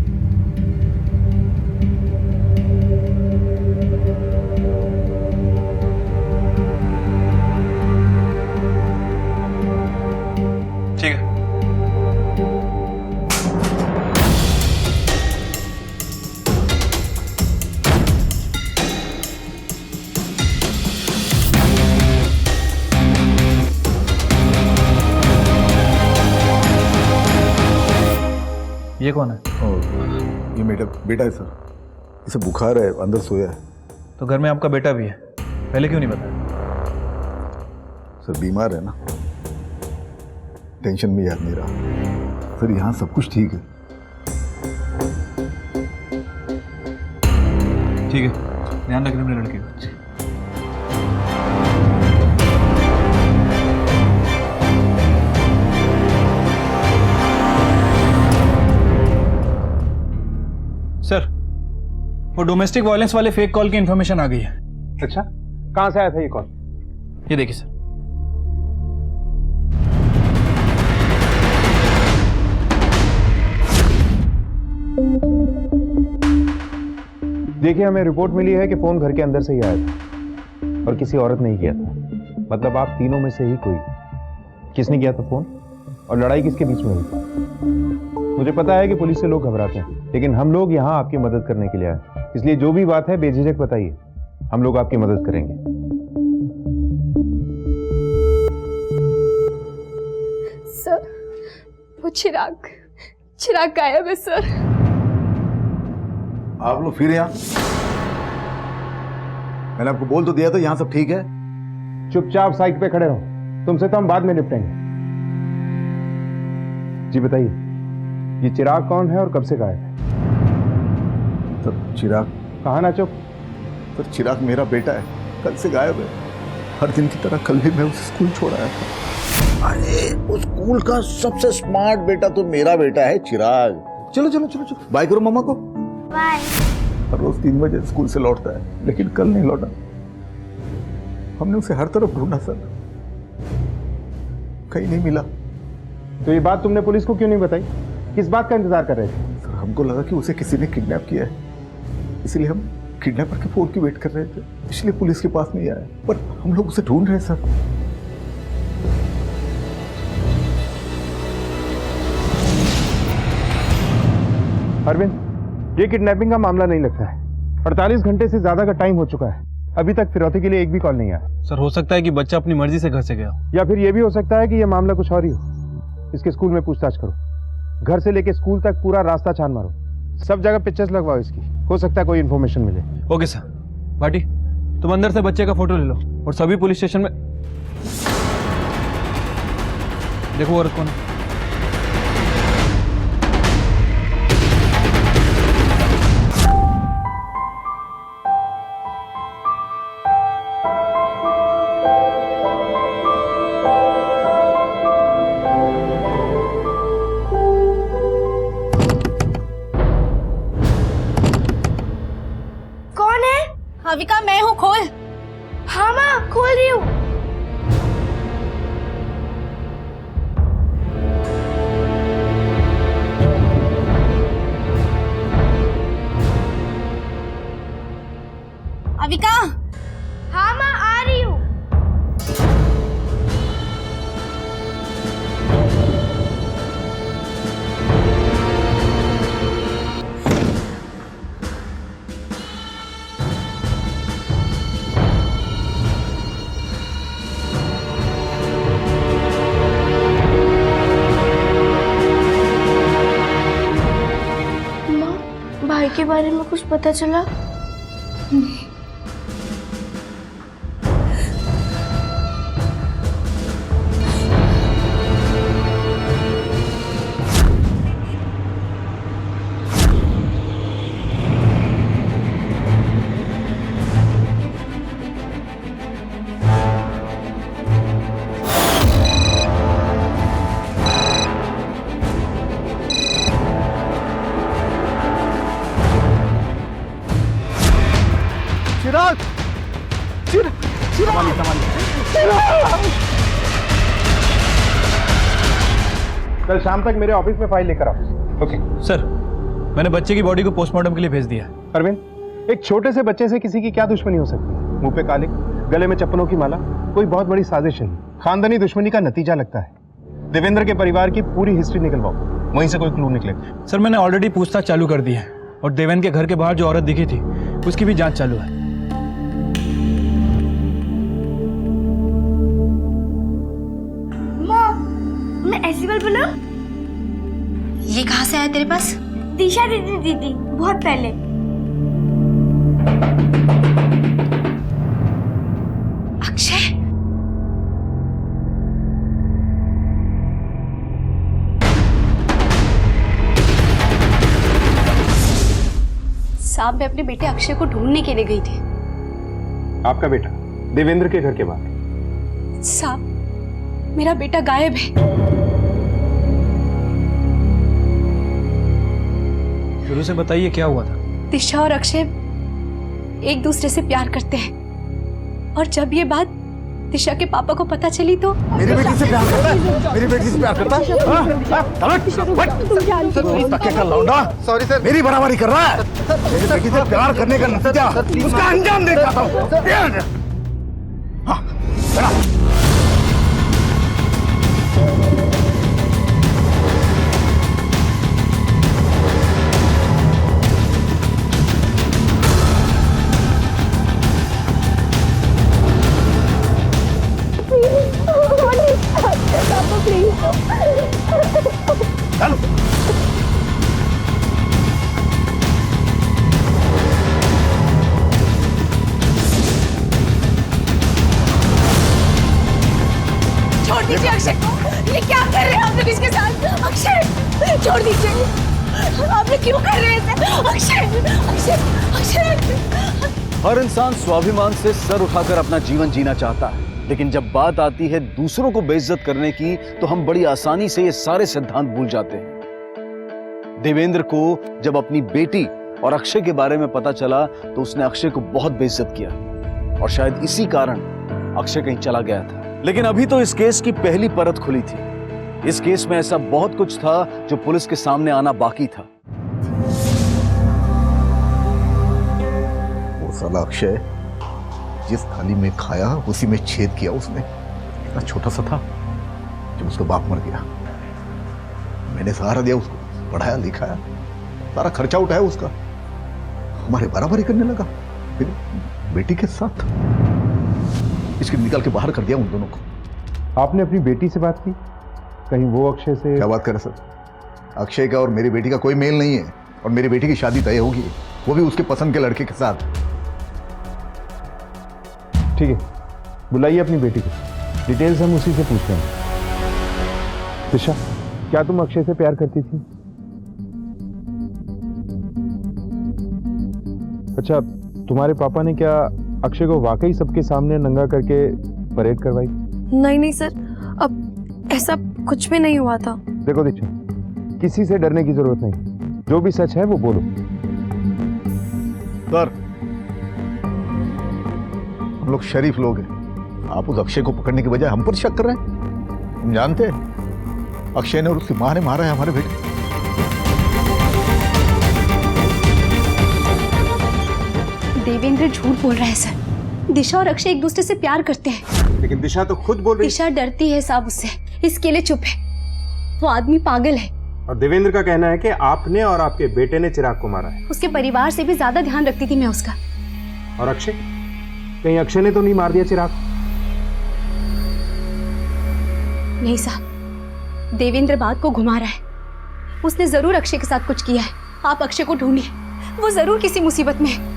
ठीक है। ये कौन है? ये मेरा बेटा है सर, इसे बुखार है, अंदर सोया है। तो घर में आपका बेटा भी है, पहले क्यों नहीं बताया? सर बीमार है ना, टेंशन में याद नहीं रहा। सर यहाँ सब कुछ ठीक है। ठीक है, ध्यान रखना मेरे लड़के का। सर, वो डोमेस्टिक वायलेंस वाले फेक कॉल की इंफॉर्मेशन आ गई है। अच्छा, कहाँ से आया था ये कॉल? ये देखिए सर। देखिए, हमें रिपोर्ट मिली है कि फोन घर के अंदर से ही आया था और किसी औरत ने ही किया था। मतलब आप तीनों में से ही कोई। किसने किया था फोन और लड़ाई किसके बीच में हुई? मुझे पता है कि पुलिस से लोग घबराते हैं, लेकिन हम लोग यहाँ आपकी मदद करने के लिए आए। इसलिए जो भी बात है बेझिझक बताइए, हम लोग आपकी मदद करेंगे। सर, वो चिराग गायब है सर। आप लोग फिर यहाँ? मैंने आपको बोल तो दिया था यहाँ सब ठीक है। चुपचाप साइड पे खड़े रहो, तुमसे तो हम बाद में निपटेंगे। जी बताइए, ये चिराग कौन है और कब से गायब है? सर चिराग? कहाँ ना चुप। सर चिराग मेरा बेटा है, कल से गायब है। हर दिन की तरह कल भी मैं उसे स्कूल छोड़ाया था। अरे उस स्कूल का सबसे स्मार्ट बेटा तो मेरा बेटा है चिराग। चलो चलो चलो चलो, बाय करो मम्मा को। बाय। हर रोज 3 बजे स्कूल से लौटता है, लेकिन कल नहीं लौटा। हमने उसे हर तरफ ढूंढा सर, कहीं नहीं मिला। तो ये बात तुमने पुलिस को क्यों नहीं बताई? किस बात का इंतजार कर रहे थे? सर हमको लगा कि उसे किसी ने किडनैप किया है, इसलिए हम किडनैपर के फोन की वेट कर रहे थे, इसलिए पुलिस के पास नहीं आए। पर हम लोग उसे ढूंढ रहे हैं सर। अरविंद, ये किडनैपिंग का मामला नहीं लगता है। 48 घंटे से ज्यादा का टाइम हो चुका है, अभी तक फिरौती के लिए एक भी कॉल नहीं आया। सर हो सकता है कि बच्चा अपनी मर्जी से घर से गया हो। या फिर ये भी हो सकता है कि ये मामला कुछ और ही हो। इसके स्कूल में पूछताछ करो, घर से लेके स्कूल तक पूरा रास्ता छान मारो, सब जगह पिक्चर्स लगवाओ इसकी, हो सकता है कोई इन्फॉर्मेशन मिले। Okay sir. भाटी तुम अंदर से बच्चे का फोटो ले लो और सभी पुलिस स्टेशन में देखो औरत कौन है। अविका, मैं हूँ, खोल। हाँ माँ, खोल रही हूँ। अविका। हाँ माँ, आ रही हूँ। भाई के बारे में कुछ पता चला? चिराग, कल शाम तक मेरे ऑफिस में फाइल लेकर आओ। ओके सर, मैंने बच्चे की बॉडी को पोस्टमार्टम के लिए भेज दिया है। अरविंद, एक छोटे से बच्चे से किसी की क्या दुश्मनी हो सकती है? मुंह पे कालिक, गले में चप्पलों की माला, कोई बहुत बड़ी साजिश है। खानदानी दुश्मनी का नतीजा लगता है। देवेंद्र के परिवार की पूरी हिस्ट्री निकलवाओ, वहीं से कोई क्लू निकलेगा। सर मैंने ऑलरेडी पूछताछ चालू कर दी है और देवेंद्र के घर के बाहर जो औरत दिखी थी उसकी भी जांच चालू है। माँ, मैं ऐसी बात बोला? ये कहाँ से आया तेरे पास? दिशा दीदी दी थी बहुत पहले। अक्षय, साहब मैं अपने बेटे अक्षय को ढूंढने के लिए गई थी। आपका बेटा देवेंद्र के घर के बाहर? साहब मेरा बेटा गायब है। शुरू से बताइए क्या हुआ था? दिशा और अक्षय एक दूसरे से प्यार करते हैं और जब ये बात दिशा के पापा को पता चली तो मेरी बेटी से प्यार करता है? मेरी बेटी से प्यार करता है? तके का लौंडा, सॉरी सर, मेरी बराबरी कर रहा है। मेरी बेटी से प्यार करने का नतीजा उसका अंजाम देख जाता हूँ। हाँ, छोड़ दीजिए अक्षय को। ये क्या कर रहे हैं आप लोग इसके साथ? अक्षय छोड़ दीजिए। आप लोग क्यों कर रहे हैं ऐसे? अक्षय अक्षय अक्षय। हर इंसान स्वाभिमान से सर उठाकर अपना जीवन जीना चाहता है, लेकिन जब बात आती है दूसरों को बेइज्जत करने की तो हम बड़ी आसानी से ये सारे सिद्धांत भूल जाते हैं। देवेंद्र को जब अपनी बेटी और अक्षय के बारे में पता चला तो उसने अक्षय को बहुत बेइज्जत किया और शायद इसी कारण अक्षय कहीं चला गया था। लेकिन अभी तो इस केस की पहली परत खुली थी। इस केस में ऐसा बहुत कुछ था जो पुलिस के सामने आना बाकी था। वो साला अक्षय जिस थाली में खाया उसी में छेद किया उसने। इतना छोटा सा था जब उसका बाप मर गया, मैंने सहारा दिया उसको, पढ़ाया लिखाया, सारा खर्चा उठाया उसका, हमारे बराबर ही करने लगा। फिर बेटी के साथ इसके निकाल के बाहर कर दिया उन दोनों को। आपने अपनी बेटी से बात की? कहीं वो अक्षय से? क्या बात कर रहे सर? अक्षय का और मेरी बेटी का कोई मेल नहीं है, और मेरी बेटी की शादी तय होगी, वो भी उसके पसंद के लड़के के साथ। ठीक है, बुलाइए अपनी बेटी को, डिटेल्स हम उसी से पूछते हैं। दिशा, क्या तुम अक्षय से प्यार करती थी? अच्छा, तुम्हारे पापा ने क्या अक्षय को वाकई सबके सामने नंगा करके परेड करवाई? नहीं नहीं सर, अब ऐसा कुछ भी नहीं हुआ था। देखो दीक्षा, किसी से डरने की जरूरत नहीं, जो भी सच है वो बोलो। सर, हम लोग शरीफ लोग हैं, आप उस अक्षय को पकड़ने के बजाय हम पर शक कर रहे हैं। हम जानते हैं अक्षय ने और उसकी मां ने मारा है हमारे बेटे। देवेंद्र झूठ बोल रहा है सर। दिशा और अक्षय एक दूसरे से प्यार करते हैं। लेकिन दिशा तो खुद बोल रही है। दिशा डरती है साहब उससे, इसके लिए चुप है। वो आदमी पागल है। और देवेंद्र का कहना है कि आपने और आपके बेटे ने चिराग को मारा है। उसके परिवार से भी ज्यादा ध्यान रखती थी मैं उसका। और अक्षय, कहीं अक्षय ने तो नहीं मार दिया चिराग? नहीं साहब, देवेंद्र बात को घुमा रहा है। उसने जरूर अक्षय के साथ कुछ किया है। आप अक्षय को ढूंढिए, वो जरूर किसी मुसीबत में है।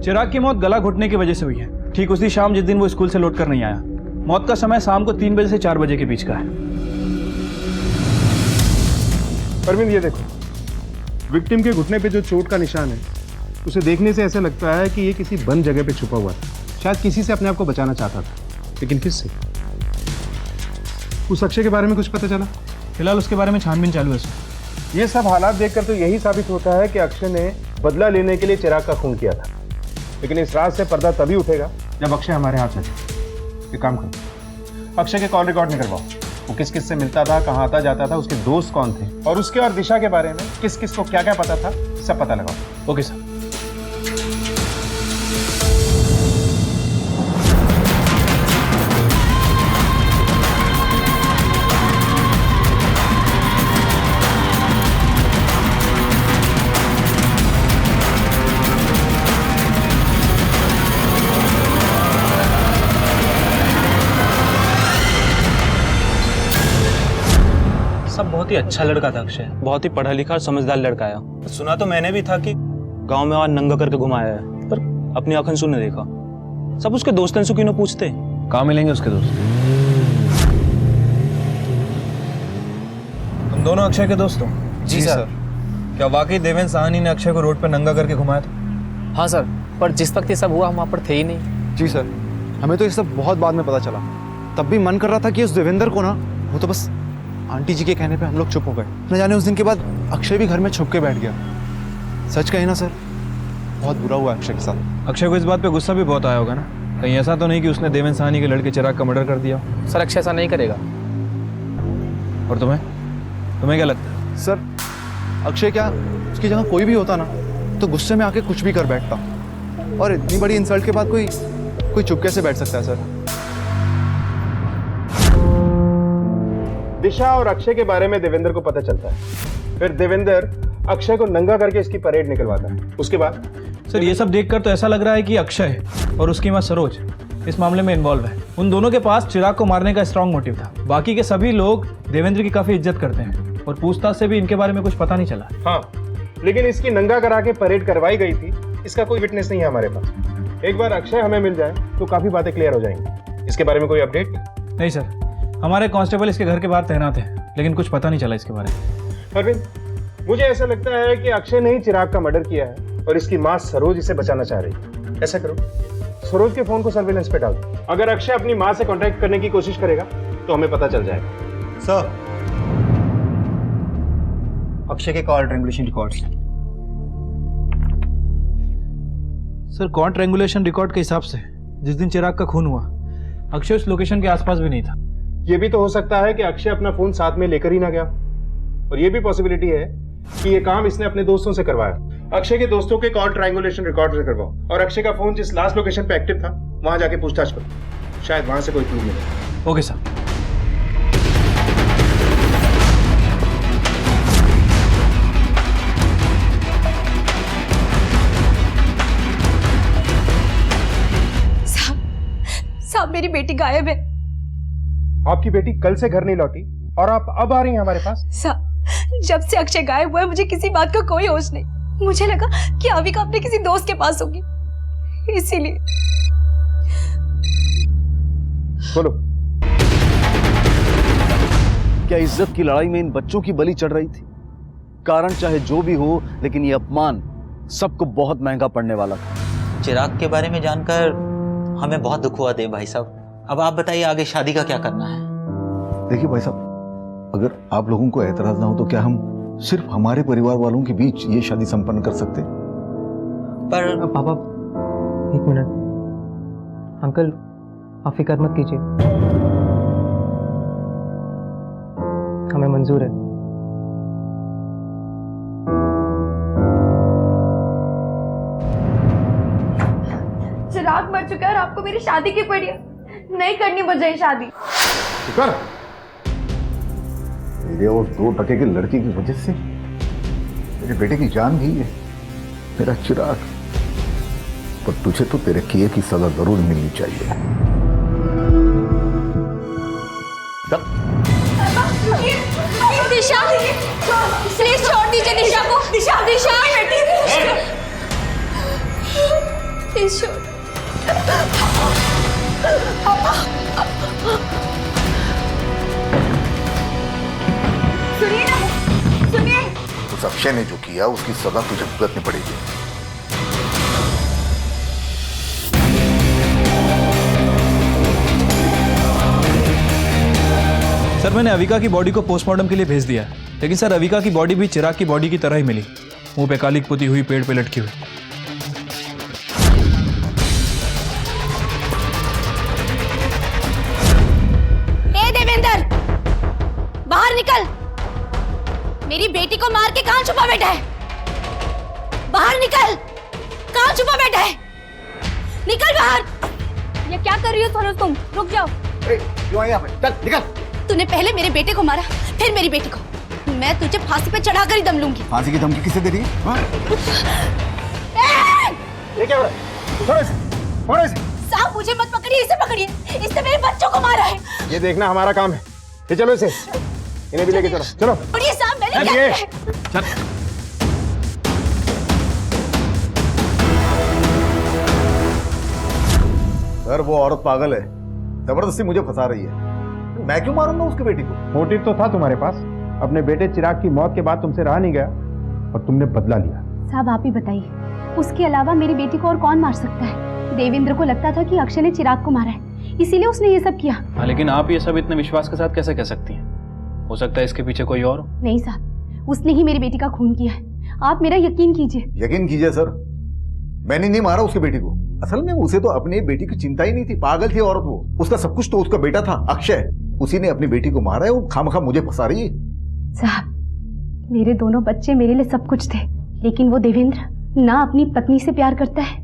चिराग की मौत गला घुटने की वजह से हुई है, ठीक उसी शाम जिस दिन वो स्कूल से लौट कर नहीं आया। मौत का समय शाम को 3 बजे से 4 बजे के बीच का है। परवीन, ये देखो, विक्टिम के घुटने पे जो चोट का निशान है, उसे देखने से ऐसा लगता है कि ये किसी बंद जगह पे छुपा हुआ था। शायद किसी से अपने आप को बचाना चाहता था, लेकिन किससे? उस अक्षय के बारे में कुछ पता चला? फिलहाल उसके बारे में छानबीन चालू है सर। ये सब हालात देखकर तो यही साबित होता है कि अक्षय ने बदला लेने के लिए चिराग का खून किया था। लेकिन इस राज से पर्दा तभी उठेगा जब अक्षय हमारे हाथ में जाए। एक काम करो, अक्षय के कॉल रिकॉर्ड निकलवाओ। वो किस किस से मिलता था, कहाँ आता जाता था, उसके दोस्त कौन थे, और उसके और दिशा के बारे में किस किस को क्या क्या पता था, सब पता लगाओ। Okay sir. सब बहुत ही अच्छा लड़का था अक्षय, बहुत ही पढ़ा लिखा और समझदार लड़का है। सुना तो मैंने भी था कि गांव में वहां नंगा करके घुमाया है, पर अपनी आंखों से नहीं देखा। सब उसके दोस्तों से क्यों ना पूछते? कहाँ मिलेंगे उसके दोस्त? तुम दोनों अक्षय के दोस्त हो? जी सर। क्या वाकई देवेंद्र साहनी ने अक्षय को रोड पर नंगा करके घुमाया था? हाँ सर, पर जिस वक्त ये सब हुआ हम वहाँ पर थे ही नहीं। जी सर, हमें तो ये सब बहुत बाद में पता चला। तब भी मन कर रहा था कि उस देवेंद्र को ना, वो तो बस आंटी जी के कहने पे हम लोग चुप हो गए। न जाने उस दिन के बाद अक्षय भी घर में छुप के बैठ गया। सच कहे ना सर, बहुत बुरा हुआ अक्षय के साथ। अक्षय को इस बात पे गुस्सा भी बहुत आया होगा ना? कहीं ऐसा तो नहीं कि उसने देवेंद्र साहनी के लड़के चिराग का मर्डर कर दिया हो? सर अक्षय ऐसा नहीं करेगा। और तुम्हें क्या लगता है? सर अक्षय क्या उसकी जगह कोई भी होता ना तो गुस्से में आके कुछ भी कर बैठता, और इतनी बड़ी इंसल्ट के बाद कोई चुप कैसे बैठ सकता है सर? दिशा और अक्षय के बारे में देवेंद्र को पता चलता है, फिर देवेंद्र अक्षय को नंगा करके इसकी परेड निकलवाता है। उसके बाद सर ये सब देखकर तो ऐसा लग रहा है कि अक्षय और उसकी मां सरोज इस मामले में इन्वॉल्व है। उन दोनों के पास चिराग को मारने का स्ट्रांग मोटिव था। बाकी के सभी लोग देवेंद्र की काफी इज्जत करते हैं और पूछताछ से भी इनके बारे में कुछ पता नहीं चला। हाँ, लेकिन इसकी नंगा करा के परेड करवाई गई थी, इसका कोई विटनेस नहीं है हमारे पास। एक बार अक्षय हमें मिल जाए तो काफी बातें क्लियर हो जाएंगी। इसके बारे में कोई अपडेट? नहीं सर, हमारे कांस्टेबल इसके घर के बाहर तैनात है, लेकिन कुछ पता नहीं चला इसके बारे में। अरविंद, मुझे ऐसा लगता है कि अक्षय ने ही चिराग का मर्डर किया है और इसकी मां सरोज इसे बचाना चाह रही है। ऐसा करो, सरोज के फोन को सर्विलेंस पे डाल दो। अगर अक्षय अपनी मां से कांटेक्ट करने की कोशिश करेगा तो हमें पता चल जाएगा। सर, अक्षय के call triangulation records. Sir call triangulation record के हिसाब से जिस दिन चिराग का खून हुआ अक्षय उस लोकेशन के आसपास भी नहीं था। यह भी तो हो सकता है कि अक्षय अपना फोन साथ में लेकर ही ना गया, और यह भी पॉसिबिलिटी है कि यह काम इसने अपने दोस्तों से करवाया। अक्षय के दोस्तों के कॉल ट्रायंगुलेशन रिकॉर्ड से करवाओ और अक्षय का फोन जिस लास्ट लोकेशन पे एक्टिव था वहां जाके पूछताछ करो, शायद वहां से कोई क्लू मिले। Okay sir. साहब मेरी बेटी गायब है। आपकी बेटी कल से घर नहीं लौटी और आप अब आ रही हैं हमारे पास? साहब जब से अक्षय गायब हुआ है मुझे किसी बात का कोई होश नहीं। मुझे लगा कि अविका अपने किसी दोस्त के पास होगी, इसीलिए। बोलो, क्या इज्जत की लड़ाई में इन बच्चों की बलि चढ़ रही थी? कारण चाहे जो भी हो, लेकिन ये अपमान सबको बहुत महंगा पड़ने वाला था। चिराग के बारे में जानकर हमें बहुत दुख हुआ देव भाई साहब। अब आप बताइए आगे शादी का क्या करना है? देखिए भाई साहब, अगर आप लोगों को एतराज ना हो तो क्या हम सिर्फ हमारे परिवार वालों के बीच ये शादी संपन्न कर सकते? पर पापा एक मिनट, अंकल आप फिक्र मत कीजिए, हमें मंजूर है। चिराग मर चुका है और आपको मेरी शादी की पड़ी है। नहीं करनी मुझे ये शादी। कर मेरे और 2% की लड़की की वजह से मेरे बेटे की जान गई है, मेरा चिराग। पर तुझे तो तेरे किए की सजा जरूर मिलनी चाहिए। दिशा प्लीज छोड़ दीजिए दिशा को। दिशा दिशा प्लीज छोड़। सुनिए ना, सुनिए। उस अक्षय ने जो किया उसकी सजा तुझे भुगतनी पड़ेगी। सर मैंने अविका की बॉडी को पोस्टमार्टम के लिए भेज दिया, लेकिन सर अविका की बॉडी भी चिराग की बॉडी की तरह ही मिली, मुंह पे कालिक पुती हुई, पेड़ पे लटकी हुई। बाहर निकल। मेरी बेटी को मार के कहां छुपा बैठा है? बाहर निकल, कहां छुपा बैठा है? निकल बाहर। ये क्या कर रही हो सरोज तुम? रुक जाओ। क्यों आई यहाँ पे? चल निकल। तूने पहले मेरे बेटे को मारा, फिर मेरी बेटी को। मैं तुझे फांसी पे चढ़ाकर ही दम लूंगी। फांसी की धमकी किसे दे रही है? हाँ? ये क्या हो रहा है? छोड़ो इसे, छोड़ो इसे। साहब मुझे मत पकड़िए, इसे पकड़िए। इसने मेरे बच्चों को मारा है। ये देखना हमारा काम है। ये चलो इसे, इन्हें भी लेके चलो। चलो पकड़िए साहब, मैंने क्या किया है? सर वो औरत पागल है, जबरदस्ती मुझे फंसा रही है। मैं क्यों मारूंगा उसकी बेटी को? मोटिव तो था तुम्हारे पास। अपने बेटे चिराग की मौत के बाद तुमसे रहा नहीं गया और तुमने बदला लिया। साहब आप ही बताइए, उसके अलावा मेरी बेटी को और कौन मार सकता है? देवेंद्र को लगता था कि अक्षय ने चिराग को मारा है, इसीलिए उसने ये सब किया। हाँ, लेकिन आप ये सब इतने विश्वास के साथ कैसे कह सकती हैं? हो सकता है इसके पीछे कोई और हो। नहीं साहब, उसने ही मेरी बेटी का खून किया है। आप मेरा यकीन कीजिए। यकीन कीजिए सर, मैंने नहीं मारा उसकी बेटी को। असल में उसे तो अपनी बेटी की चिंता ही नहीं थी, पागल थी औरत वो। उसका सब कुछ तो उसका बेटा था अक्षय, उसी ने अपनी बेटी को मारा है और खामखा मुझे फंसा रही है। साहब, मेरे दोनों बच्चे मेरे लिए सब कुछ थे, लेकिन वो देवेंद्र ना अपनी पत्नी से प्यार करता है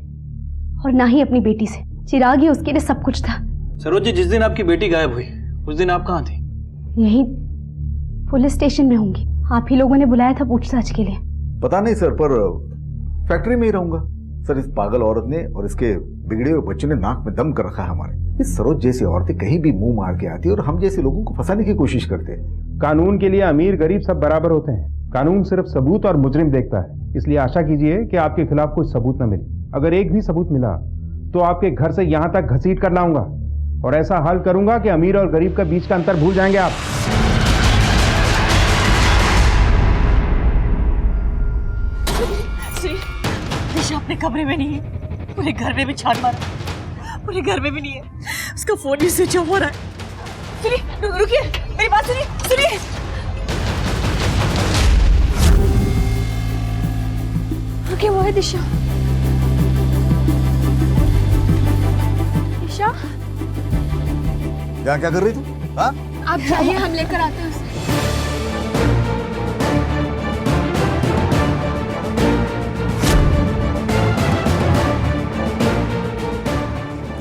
और ना ही अपनी बेटी से। चिराग ही उसके लिए सब कुछ था। सरोज जी, जिस दिन आपकी बेटी गायब हुई उस दिन आप कहाँ थी? यही पुलिस स्टेशन में होंगी। आप ही लोगों ने बुलाया था पूछताछ के लिए। पता नहीं सर, पर फैक्ट्री में ही रहूंगा। सर, इस पागल औरत ने और इसके बिगड़े हुए बच्चों ने नाक में दम कर रखा है हमारे। इस सरोज जैसी औरतें कहीं भी मुंह मार के आती है और हम जैसे लोगों को फंसाने की कोशिश करते हैं। कानून के लिए अमीर गरीब सब बराबर होते हैं। कानून सिर्फ सबूत और मुजरिम देखता है, इसलिए आशा कीजिए कि आपके खिलाफ कोई सबूत न मिले। अगर एक भी सबूत मिला तो आपके घर से यहां तक घसीट कर लाऊंगा और ऐसा हाल करूंगा कि अमीर और गरीब का बीच का अंतर भूल जाएंगे आप। दिशा अपने कमरे में नहीं है, पूरे घर में भी छान मारा, पूरे घर में भी नहीं है, उसका फोन भी स्विच ऑफ हो रहा है। सुनिए, रुकिए, मेरी बात सुनिए, सुनिए। ओके, वो है दिशा। दिशा, यहाँ क्या कर रही तू? हाँ, आप जाइए, हम लेकर आते हैं उसे।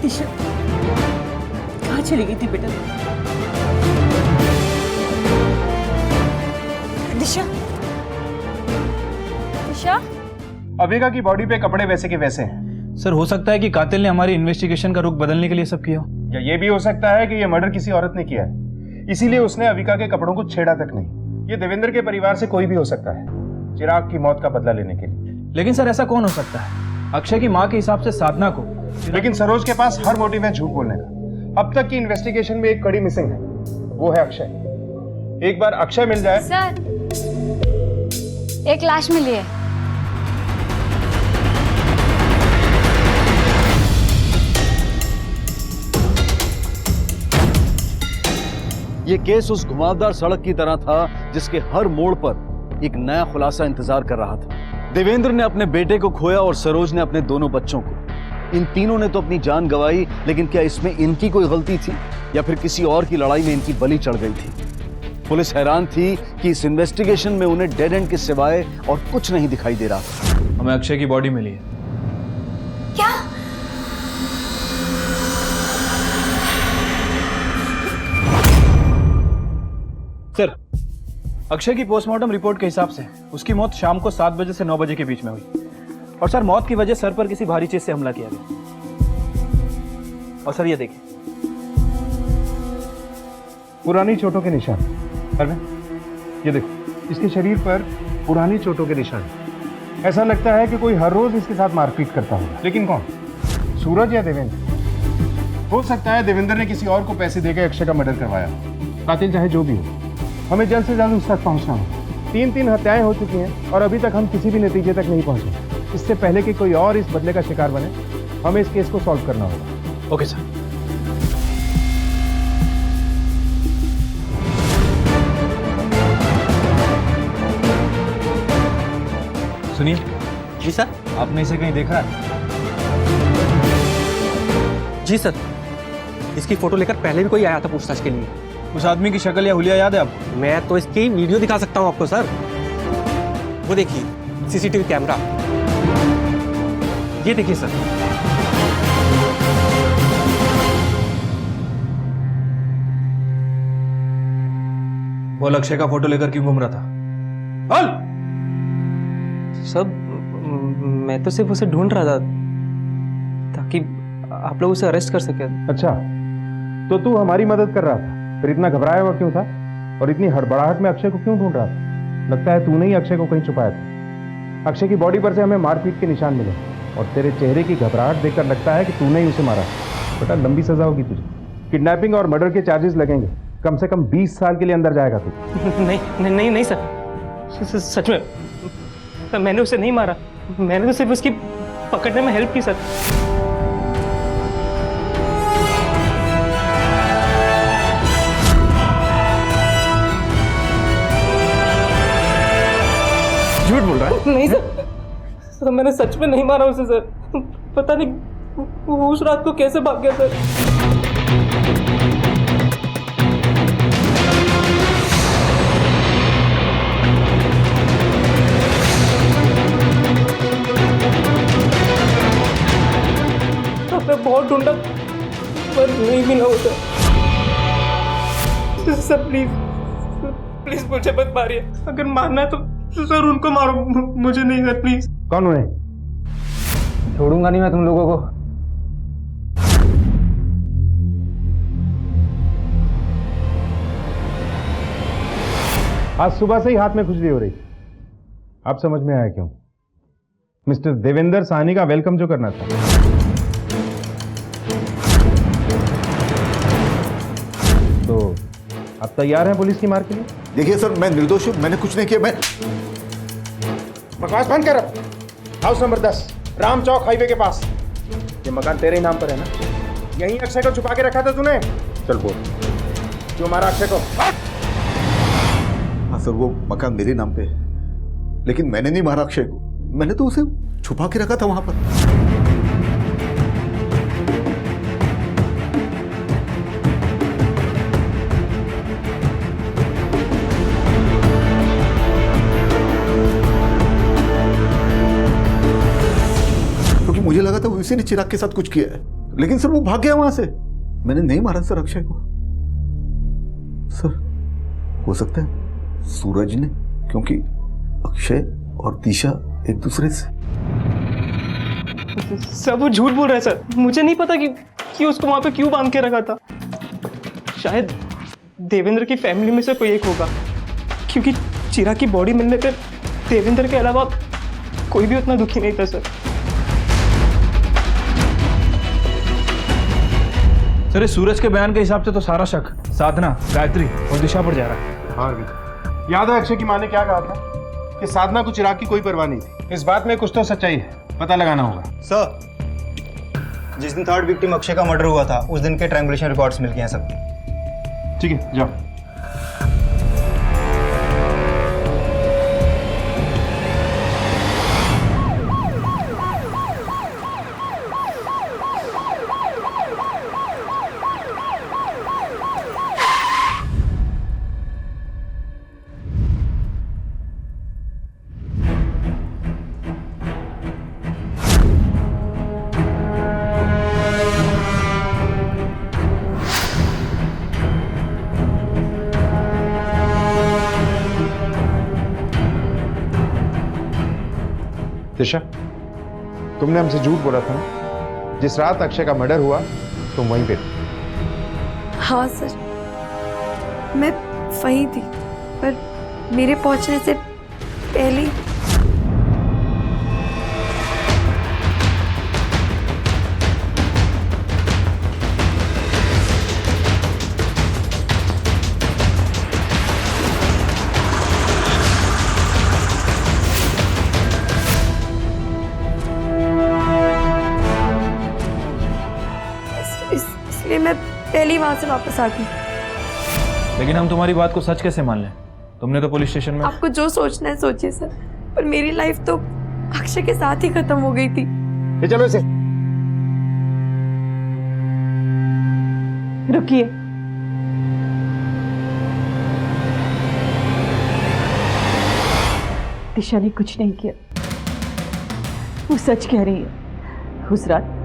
दिशा कहाँ चली गई थी बेटा? दिशा, दिशा, अविका की बॉडी पे कपड़े वैसे के वैसे हैं। सर, हो सकता है कि कातिल ने हमारी इन्वेस्टिगेशन का रुख बदलने के लिए सब किया हो। या ये भी हो सकता है कि ये मर्डर किसी औरत ने किया है, इसीलिए उसने अविका के कपड़ों को छेड़ा तक नहीं। ये देवेंद्र के परिवार से कोई भी हो सकता है, चिराग की मौत का बदला लेने के लिए। लेकिन सर, ऐसा कौन हो सकता है? अक्षय की माँ के हिसाब से साधना को। लेकिन सरोज के पास हर मोटिव है झूठ बोलने का। अब तक की इन्वेस्टिगेशन में एक कड़ी मिसिंग है, वो है अक्षय। एक बार अक्षय मिल जाए। सर, एक लाश मिली है। ये केस उस घुमावदार सड़क की तरह था जिसके हर मोड़ पर एक नया खुलासा इंतजार कर रहा था। देवेंद्र ने अपने बेटे को खोया और सरोज ने अपने दोनों बच्चों को। इन तीनों ने तो अपनी जान गंवाई, लेकिन क्या इसमें इनकी कोई गलती थी या फिर किसी और की लड़ाई में इनकी बलि चढ़ गई थी? पुलिस हैरान थी कि इस इन्वेस्टिगेशन में उन्हें डेड एंड के सिवाय और कुछ नहीं दिखाई दे रहा था। हमें अक्षय की बॉडी मिली है। क्या? सर, अक्षय की पोस्टमार्टम रिपोर्ट के हिसाब से उसकी मौत शाम को 7 बजे से 9 बजे के बीच में हुई। और सर, मौत की वजह सर पर किसी भारी चीज से हमला किया गया। और सर, ये देखिए, पुरानी चोटों के निशान। अरविंद, ये देखो, इसके शरीर पर पुरानी चोटों के निशान। ऐसा लगता है कि कोई हर रोज इसके साथ मारपीट करता होगा, लेकिन कौन? सूरज या देवेंद्र? हो सकता है देवेंद्र ने किसी और को पैसे देकर अक्षय का मर्डर करवाया। कातिल चाहे जो भी हो, हमें जल्द से जल्द उस तक पहुंचना हो। 3 हत्याएं हो चुकी हैं और अभी तक हम किसी भी नतीजे तक नहीं पहुंचे। इससे पहले कि कोई और इस बदले का शिकार बने, हमें इस केस को सॉल्व करना होगा। Okay sir. सुनिए। जी सर। आपने इसे कहीं देखा है? जी सर, इसकी फोटो लेकर पहले भी कोई आया था पूछताछ के लिए। उस आदमी की शक्ल या हुलिया याद है आपको? मैं तो इसकी वीडियो दिखा सकता हूँ आपको सर। वो देखिए, सीसीटीवी कैमरा। ये देखिए सर। वो अक्षय का फोटो लेकर क्यों घूम रहा था? बोल। सब मैं तो सिर्फ उसे ढूंढ रहा था ताकि आप लोग उसे अरेस्ट कर सके। अच्छा, तो तू हमारी मदद कर रहा था, फिर इतना घबराया हुआ क्यों था? और इतनी हड़बड़ाहट में अक्षय को क्यों ढूंढ रहा था? लगता है तूने ही अक्षय को कहीं छुपाया था। अक्षय की बॉडी पर से हमें मारपीट के निशान मिले और तेरे चेहरे की घबराहट देखकर लगता है कि तूने ही उसे मारा। बेटा, लंबी सजा होगी तुझे। किडनैपिंग और मर्डर के चार्जेस लगेंगे। कम से कम 20 साल के लिए अंदर जाएगा तू। नहीं नहीं नहीं, नहीं सर, सच में मैंने उसे नहीं मारा। मैंने तो सिर्फ उसकी पकड़ने में हेल्प की सर। झूठ बोल रहा है? नहीं सर, मैंने सच में नहीं मारा उसे सर। पता नहीं वो उस रात को कैसे भाग गया सर? हमने बहुत ढूंढा पर नहीं मिला होता। सर प्लीज प्लीज मुझे मत मारिए, अगर मारना है तो सर उनको मारो, मुझे नहीं सर प्लीज। कौन उन्हें? छोड़ूंगा नहीं मैं तुम लोगों को। आज सुबह से ही हाथ में खुजली हो रही, अब समझ में आया क्यों। मिस्टर देवेंद्र साहनी का वेलकम जो करना था। तो आप तैयार हैं पुलिस की मार के लिए? देखिए सर, मैं निर्दोष हूं, मैंने कुछ नहीं किया। मैं बकवास बंद कर। हाउस नंबर 10 राम चौक हाईवे के पास। ये मकान तेरे ही नाम पर है ना? यहीं अक्षय को छुपा के रखा था तूने? चल बोल, क्यों मारा अक्षय को? हाँ सर, वो मकान मेरे नाम पे है, लेकिन मैंने नहीं मारा अक्षय को। मैंने तो उसे छुपा के रखा था वहां पर। क्योंकि मुझे लगा था वो इसी ने चिराग के साथ कुछ किया है, लेकिन सर वो भाग गया वहां से। मैंने नहीं मारा सर अक्षय को। सर हो सकता है सूरज ने, क्योंकि अक्षय और दिशा एक दूसरे से। सर वो झूठ बोल रहा है सर, मुझे नहीं पता कि उसको वहां पे क्यों बांध के रखा था। शायद देवेंद्र की फैमिली में से कोई एक होगा, क्योंकि चिराग की बॉडी मिलने पे देवेंद्र के अलावा कोई भी उतना दुखी नहीं था सर। सर इस सूरज के बयान के हिसाब से तो सारा शक साधना, गायत्री और दिशा पर जा रहा है। हाँ, याद है अक्षय की माँ ने क्या कहा था कि साधना को चिराग की कोई परवाह नहीं थी। इस बात में कुछ तो सच्चाई है, पता लगाना होगा। सर, जिस दिन थर्ड विक्टिम अक्षय का मर्डर हुआ था उस दिन के ट्रायंगुलेशन रिकॉर्ड्स मिल गए हैं सब। ठीक है, जाओ। दिशा, तुमने हमसे झूठ बोला था ना? जिस रात अक्षय का मर्डर हुआ तुम वहीं पे थी। हाँ सर, मैं वहीं थी, पर मेरे पहुंचने से पहले इसलिए मैं पहले ही वहां से वापस आ गई। लेकिन हम तुम्हारी बात को सच कैसे मान लें? तुमने तो पुलिस स्टेशन में। आपको जो सोचना है सोचिए सर, पर मेरी लाइफ तो अक्षय के साथ ही खत्म हो गई थी। ये चलो इसे। रुकिए, दिशा ने कुछ नहीं किया, वो सच कह रही है। उस रात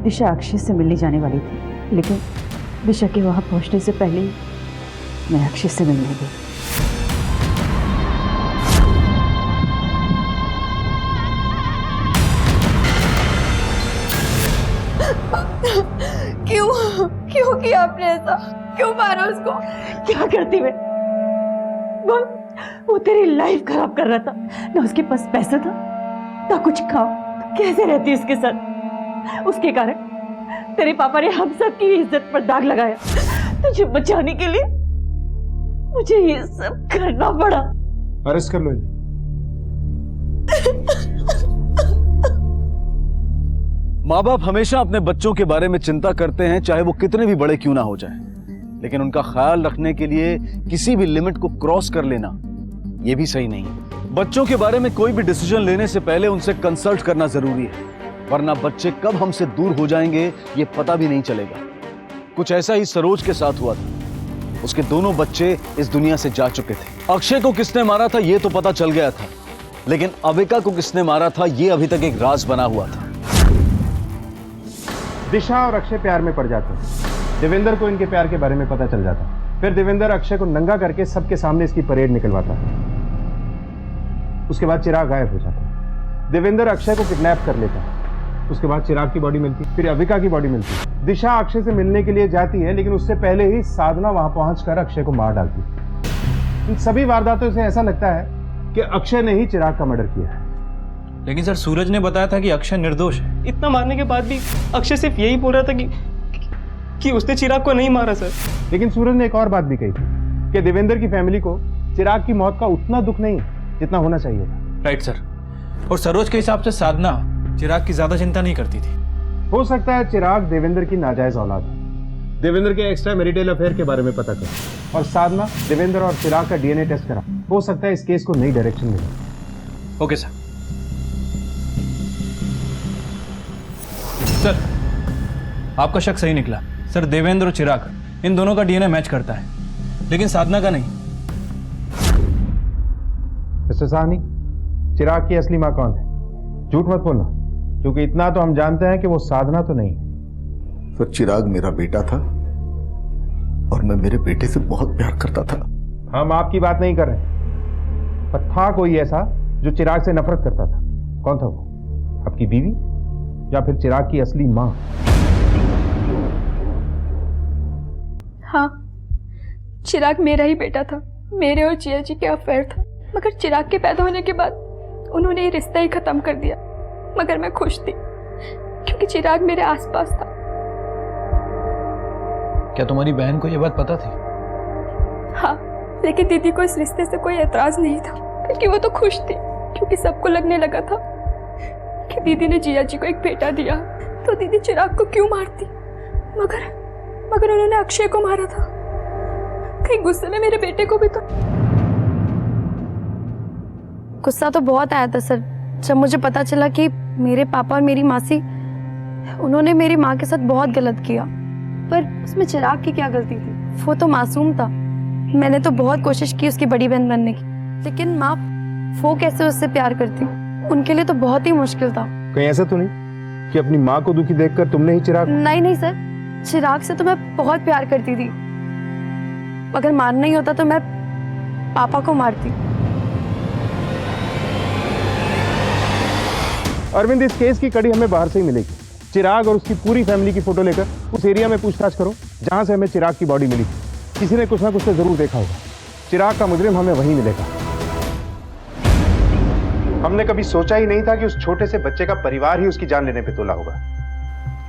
दिशा अक्षय से मिलने जाने वाली थी, लेकिन दिशा के वहां पहुंचने से पहले ही मैं अक्षय से मिलने गई। क्यों क्यों किया आपने ऐसा? क्यों मारा उसको? क्या करती मैं? बोल, वो तेरी लाइफ खराब कर रहा था ना, उसके पास पैसा था ना कुछ खाओ, कैसे रहती उसके साथ? उसके कारण तेरे पापा ने हम सब की इज्जत पर दाग लगाया। तुझे बचाने के लिए मुझे ये सब करना पड़ा। अरेस्ट कर लो इन्हें। माँ बाप हमेशा अपने बच्चों के बारे में चिंता करते हैं, चाहे वो कितने भी बड़े क्यों ना हो जाए, लेकिन उनका ख्याल रखने के लिए किसी भी लिमिट को क्रॉस कर लेना ये भी सही नहीं है। बच्चों के बारे में कोई भी डिसीजन लेने से पहले उनसे कंसल्ट करना जरूरी है। वरना बच्चे कब हमसे दूर हो जाएंगे ये पता भी नहीं चलेगा। कुछ ऐसा ही सरोज के साथ हुआ था। उसके दोनों बच्चे इस दुनिया से जा चुके थे। अक्षय को किसने मारा था ये तो पता चल गया था, लेकिन अविका को किसने मारा था ये अभी तक एक राज बना हुआ था। दिशा और अक्षय प्यार में पड़ जाते हैं। देवेंद्र को इनके प्यार के बारे में पता चल जाता है। फिर देवेंद्र अक्षय को नंगा करके सबके सामने इसकी परेड निकलवाता है। उसके बाद चिराग गायब हो जाता है। देवेंद्र अक्षय को किडनैप कर लेता है। उसके बाद चिराग की बॉडी मिलती, फिर अविका की बॉडी मिलती। दिशा अक्षय से मिलने के लिए जाती है, लेकिन उससे पहले ही साधना वहां पहुंचकर अक्षय को मार डालती है। इन सभी वारदातों से ऐसा लगता है कि अक्षय ने ही चिराग का मर्डर किया है। लेकिन सर सूरज ने बताया था कि अक्षय निर्दोष है। इतना मारने के बाद भी अक्षय सिर्फ यही बोल रहा था कि उसने चिराग को नहीं मारा सर। लेकिन सूरज ने एक और बात भी कही थी कि देवेंद्र की फैमिली को चिराग की मौत का उतना दुख नहीं जितना होना चाहिए था। Right sir. और सरोज के हिसाब से साधना चिराग की ज्यादा चिंता नहीं करती थी। हो सकता है चिराग देवेंद्र की नाजायज औलाद है। देवेंद्र के एक्स्ट्रा मैरिटल अफेयर के बारे में पता करो और साधना देवेंद्र और चिराग का डीएनए टेस्ट करा। हो सकता है इस केस को नई डायरेक्शन मिले। Okay sir. सर आपका शक सही निकला सर। देवेंद्र और चिराग इन दोनों का डीएनए मैच करता है, लेकिन साधना का नहीं। मिस्टर साहनी, चिराग की असली मां कौन है? झूठ मत बोलना, क्योंकि इतना तो हम जानते हैं कि वो साधना तो नहीं है। सर, चिराग मेरा बेटा था और मैं मेरे बेटे से बहुत प्यार करता था। हम आपकी बात नहीं कर रहे, पर था कोई ऐसा जो चिराग से नफरत करता था। कौन था वो? आपकी बीवी या फिर चिराग की असली मां? हाँ, चिराग मेरा ही बेटा था। मेरे और जिया जी के अफेयर था, मगर चिराग के पैदा होने के बाद उन्होंने ये रिश्ता ही खत्म कर दिया। मगर मैं खुश थी क्योंकि चिराग मेरे आसपास था। क्या तुम्हारी बहन को यह बात पता थी? हाँ, लेकिन दीदी को इस रिश्ते से कोई एतराज नहीं था, क्योंकि वो तो खुश थी। क्योंकि सबको लगने लगा था कि दीदी ने जिया जी को एक बेटा दिया, तो दीदी चिराग को क्यों मारती। मगर उन्होंने अक्षय को मारा था। कहीं गुस्से में मेरे बेटे को भी तो। गुस्सा तो बहुत आया था सर, जब मुझे पता चला कि मेरे पापा और मेरी मासी, उन्होंने मेरी माँ के साथ बहुत गलत किया। पर उसमें चिराग की क्या गलती थी? वो तो मासूम था। मैंने तो बहुत कोशिश की उसकी बड़ी बहन बनने की, लेकिन माँ वो कैसे उससे प्यार करती, उनके लिए तो बहुत ही मुश्किल था। कहीं ऐसा तो नहीं कि अपनी माँ को दुखी देखकर तुमने ही चिराग? नहीं सर, चिराग से तो मैं बहुत प्यार करती थी। अगर मारना ही होता तो मैं पापा को मारती। अरविंद, इस केस की कड़ी हमें बाहर से ही मिलेगी। चिराग और उसकी पूरी फैमिली की फोटो लेकर उस एरिया में पूछताछ करो जहां से हमें चिराग की बॉडी मिली। किसी ने कुछ ना कुछ तो जरूर देखा होगा। चिराग का मुजरिम हमें वहीं मिलेगा। हमने कभी सोचा ही नहीं था कि उस छोटे से बच्चे का परिवार ही उसकी जान लेने पे तुला होगा।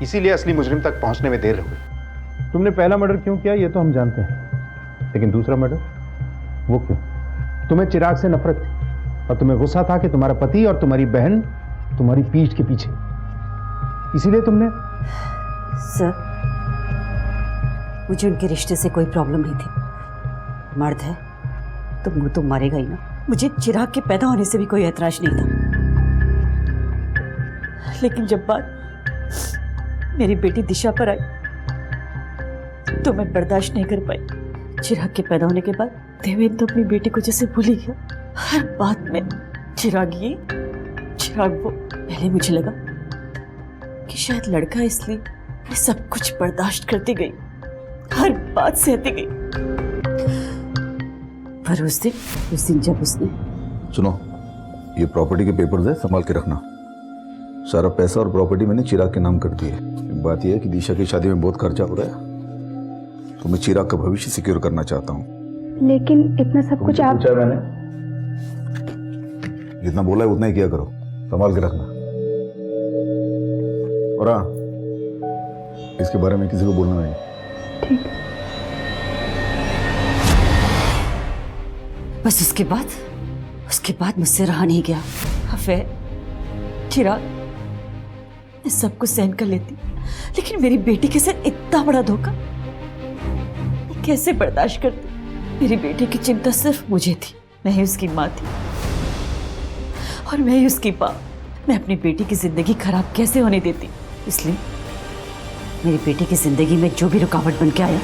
इसीलिए असली मुजरिम तक पहुंचने में देर हो गई। तुमने पहला मर्डर क्यों किया ये तो हम जानते हैं, लेकिन दूसरा मर्डर वो क्यों? तुम्हें चिराग से नफरत थी और तुम्हें गुस्सा था कि तुम्हारा पति और तुम्हारी बहन तुम्हारी पीठ के पीछे, इसीलिए तुमने। सर, मुझे उनके रिश्ते से कोई प्रॉब्लम नहीं थी। मर्द है तो मुंह तो मारेगा ही ना। मुझे चिराग के पैदा होने से भी कोई ऐतराज नहीं था, लेकिन जब बात मेरी बेटी दिशा पर आई तो मैं बर्दाश्त नहीं कर पाई। चिराग के पैदा होने के बाद देवेंद्र तो अपनी बेटी को जैसे भूल ही गया। हर बात में चिराग ये चिराग वो। पहले मुझे लगा कि शायद लड़का, इसलिए मैं सब कुछ बर्दाश्त करती गई, हर बात सहती गई। पर उस दिन जब उसने। सुनो, ये प्रॉपर्टी के पेपर्स है, संभाल के रखना। सारा पैसा और प्रॉपर्टी मैंने चिराग के नाम कर दी है। बात यह है कि दिशा की शादी में बहुत खर्चा हो रहा है, तो मैं चिराग का भविष्य सिक्योर करना चाहता हूँ। लेकिन इतना सब कुछ आप। मैंने जितना बोला है उतना ही किया करो, संभाल के रखना। और हाँ, इसके बारे में किसी को बोलना नहीं। ठीक। बस उसके बाद मुझसे रहा नहीं गया। अफेयर, चिराग, मैं सब कुछ सहन कर लेती, लेकिन मेरी बेटी के साथ इतना बड़ा धोखा मैं कैसे बर्दाश्त करती? मेरी बेटी की चिंता सिर्फ मुझे थी। मैं ही उसकी माँ थी और मैं ही उसकी माँ। मैं अपनी बेटी की जिंदगी खराब कैसे होने देती, इसलिए मेरी बेटी की जिंदगी में जो भी रुकावट बन के आया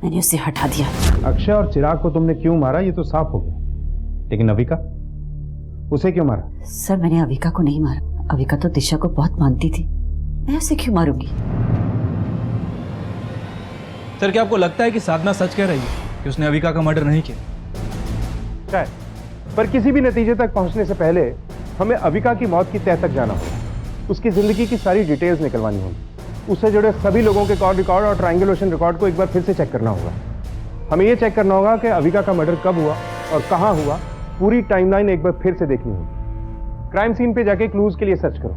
मैंने उसे हटा दिया। अक्षय और चिराग को तुमने क्यों मारा ये तो साफ हो गया, लेकिन अविका, उसे क्यों मारा? सर मैंने अविका को नहीं मारा। अविका तो दिशा को बहुत मानती थी, मैं उसे क्यों मारूंगी? सर क्या आपको लगता है कि साधना सच कह रही है कि उसने अविका का मर्डर नहीं किया? शायद, पर किसी भी नतीजे तक पहुंचने से पहले हमें अविका की मौत की तह तक जाना होगा। उसकी जिंदगी की सारी डिटेल्स निकलवानी होगी। उससे जुड़े सभी लोगों के कॉल रिकॉर्ड और ट्रायंगुलेशन रिकॉर्ड को एक बार फिर से चेक करना होगा। हमें यह चेक करना होगा कि अविका का मर्डर कब हुआ और कहां हुआ। पूरी टाइमलाइन एक बार फिर से देखनी होगी। क्राइम सीन पे जाके क्लूज के लिए सर्च करो,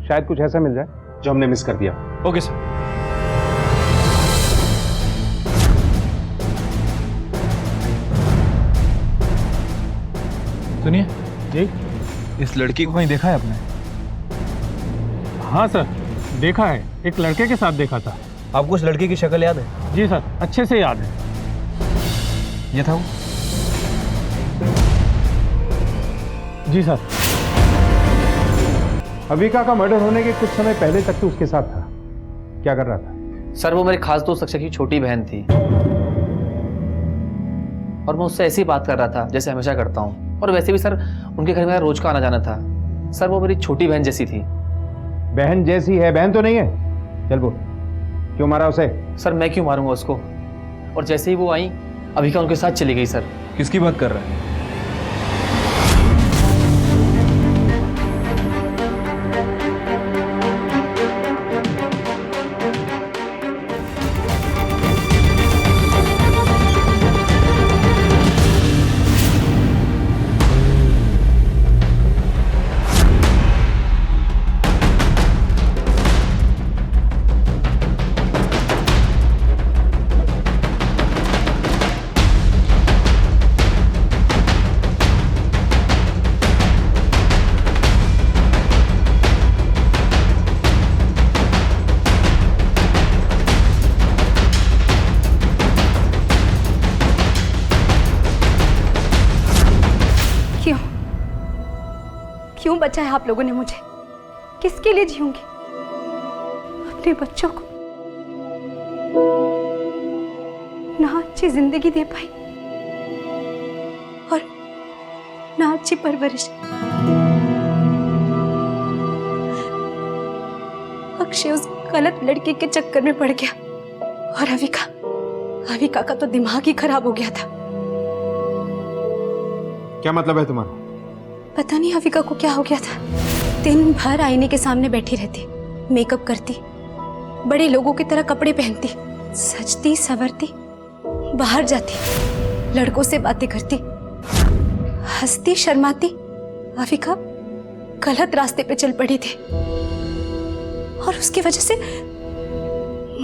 शायद कुछ ऐसा मिल जाए जो हमने मिस कर दिया। Okay sir. सुनिए जी, इस लड़की को कहीं देखा है आपने? हाँ सर, देखा है, एक लड़के के साथ देखा था। आपको उस लड़की की शक्ल याद है? जी सर, अच्छे से याद है। ये था वो? जी सर। अविका का मर्डर होने के कुछ समय पहले तक तो उसके साथ था। क्या कर रहा था? सर वो मेरी खास दोस्त अक्षय की छोटी बहन थी और मैं उससे ऐसी बात कर रहा था जैसे हमेशा करता हूँ। और वैसे भी सर उनके घर मेरा रोज का आना जाना था। सर वो मेरी छोटी बहन जैसी थी। बहन जैसी है? बहन तो नहीं है। चल बोल, क्यों मारा उसे? सर मैं क्यों मारूंगा उसको? और जैसे ही वो आई अविका उनके साथ चली गई। सर किसकी बात कर रहा है? क्यों बचाया आप लोगों ने मुझे? किसके लिए जीऊंगी? अपने बच्चों को ना अच्छी जिंदगी दे पाई और ना अच्छी परवरिश। अक्षय उस गलत लड़के के चक्कर में पड़ गया और अविका का तो दिमाग ही खराब हो गया था। क्या मतलब है तुम्हारा? पता नहीं अविका को क्या हो गया था। दिन भर आईने के सामने बैठी रहती, मेकअप करती, बड़े लोगों की तरह कपड़े पहनती, सजती संवरती, बाहर जाती, लड़कों से बातें करती, हंसती शर्माती। अविका गलत रास्ते पे चल पड़ी थी और उसकी वजह से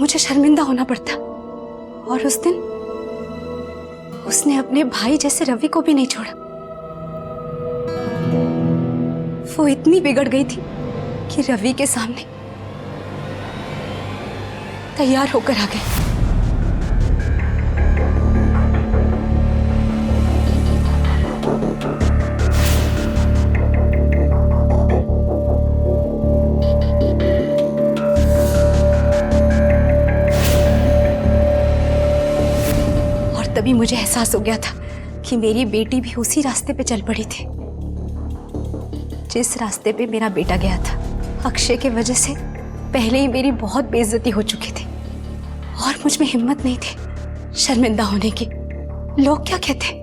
मुझे शर्मिंदा होना पड़ता। और उस दिन उसने अपने भाई जैसे रवि को भी नहीं छोड़ा। वो इतनी बिगड़ गई थी कि रवि के सामने तैयार होकर आ गई। और तभी मुझे एहसास हो गया था कि मेरी बेटी भी उसी रास्ते पे चल पड़ी थी जिस रास्ते पे मेरा बेटा गया था। अक्षय के वजह से पहले ही मेरी बहुत बेइज्जती हो चुकी थी और मुझ में हिम्मत नहीं थी शर्मिंदा होने की। लोग क्या कहते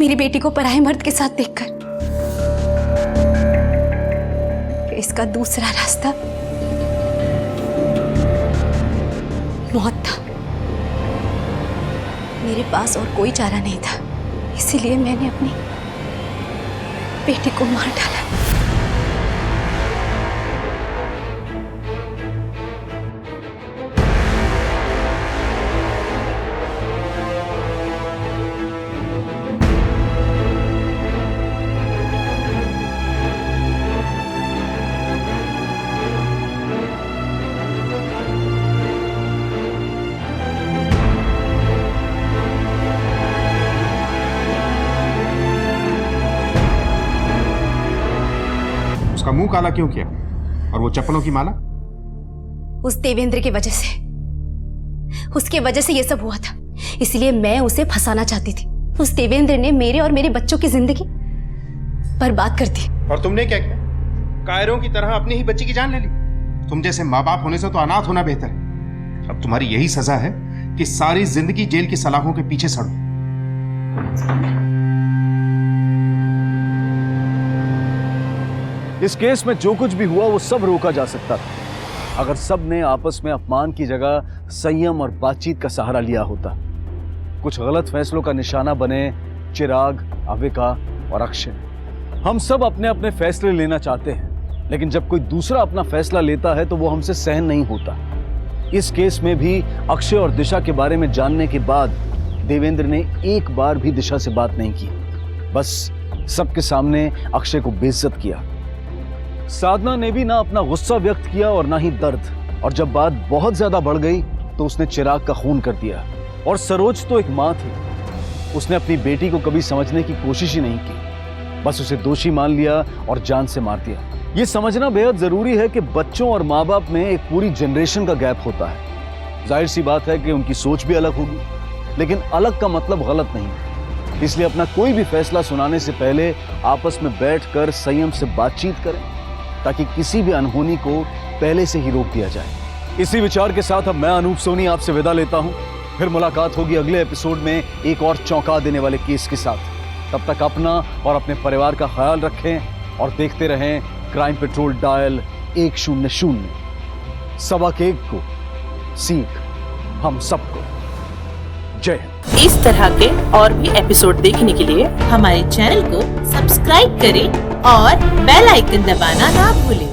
मेरी बेटी को पराये मर्द के साथ देखकर कि इसका दूसरा रास्ता मौत था। मेरे पास और कोई चारा नहीं था, इसीलिए मैंने अपनी बेटी को मार डाला। मुंह काला क्यों किया? और वो चप्पलों की माला? उस देवेंद्र की वजह से, उसके वजह से ये सब हुआ था। इसलिए मैं उसे फंसाना चाहती थी। उस देवेंद्र ने मेरे और मेरे बच्चों की जिंदगी बर्बाद कर दी। और तुमने क्या किया? कायरों की तरह अपनी ही बच्ची की जान ले ली। तुम जैसे माँ बाप होने से तो अनाथ होना बेहतर है। अब तुम्हारी यही सजा है कि सारी जिंदगी जेल की सलाखों के पीछे सड़ो। इस केस में जो कुछ भी हुआ वो सब रोका जा सकता था अगर सब ने आपस में अपमान की जगह संयम और बातचीत का सहारा लिया होता। कुछ गलत फैसलों का निशाना बने चिराग, अविका और अक्षय। हम सब अपने अपने फैसले लेना चाहते हैं, लेकिन जब कोई दूसरा अपना फैसला लेता है तो वो हमसे सहन नहीं होता। इस केस में भी अक्षय और दिशा के बारे में जानने के बाद देवेंद्र ने एक बार भी दिशा से बात नहीं की, बस सबके सामने अक्षय को बेइज्जत किया। साधना ने भी ना अपना गुस्सा व्यक्त किया और ना ही दर्द, और जब बात बहुत ज्यादा बढ़ गई तो उसने चिराग का खून कर दिया। और सरोज तो एक माँ थी, उसने अपनी बेटी को कभी समझने की कोशिश ही नहीं की, बस उसे दोषी मान लिया और जान से मार दिया। ये समझना बेहद जरूरी है कि बच्चों और माँ बाप में एक पूरी जनरेशन का गैप होता है। जाहिर सी बात है कि उनकी सोच भी अलग होगी, लेकिन अलग का मतलब गलत नहीं। इसलिए अपना कोई भी फैसला सुनाने से पहले आपस में बैठकर संयम से बातचीत करें, ताकि किसी भी अनहोनी को पहले से ही रोक दिया जाए। इसी विचार के साथ अब मैं अनूप सोनी आपसे विदा लेता हूं। फिर मुलाकात होगी अगले एपिसोड में एक और चौंका देने वाले केस के साथ। तब तक अपना और अपने परिवार का ख्याल रखें और देखते रहें क्राइम पेट्रोल डायल 100। सबक एक को सीख हम सबको। जय हिंद। इस तरह के और भी एपिसोड देखने के लिए हमारे चैनल को सब्सक्राइब करें और बेल आइकन दबाना ना भूलें।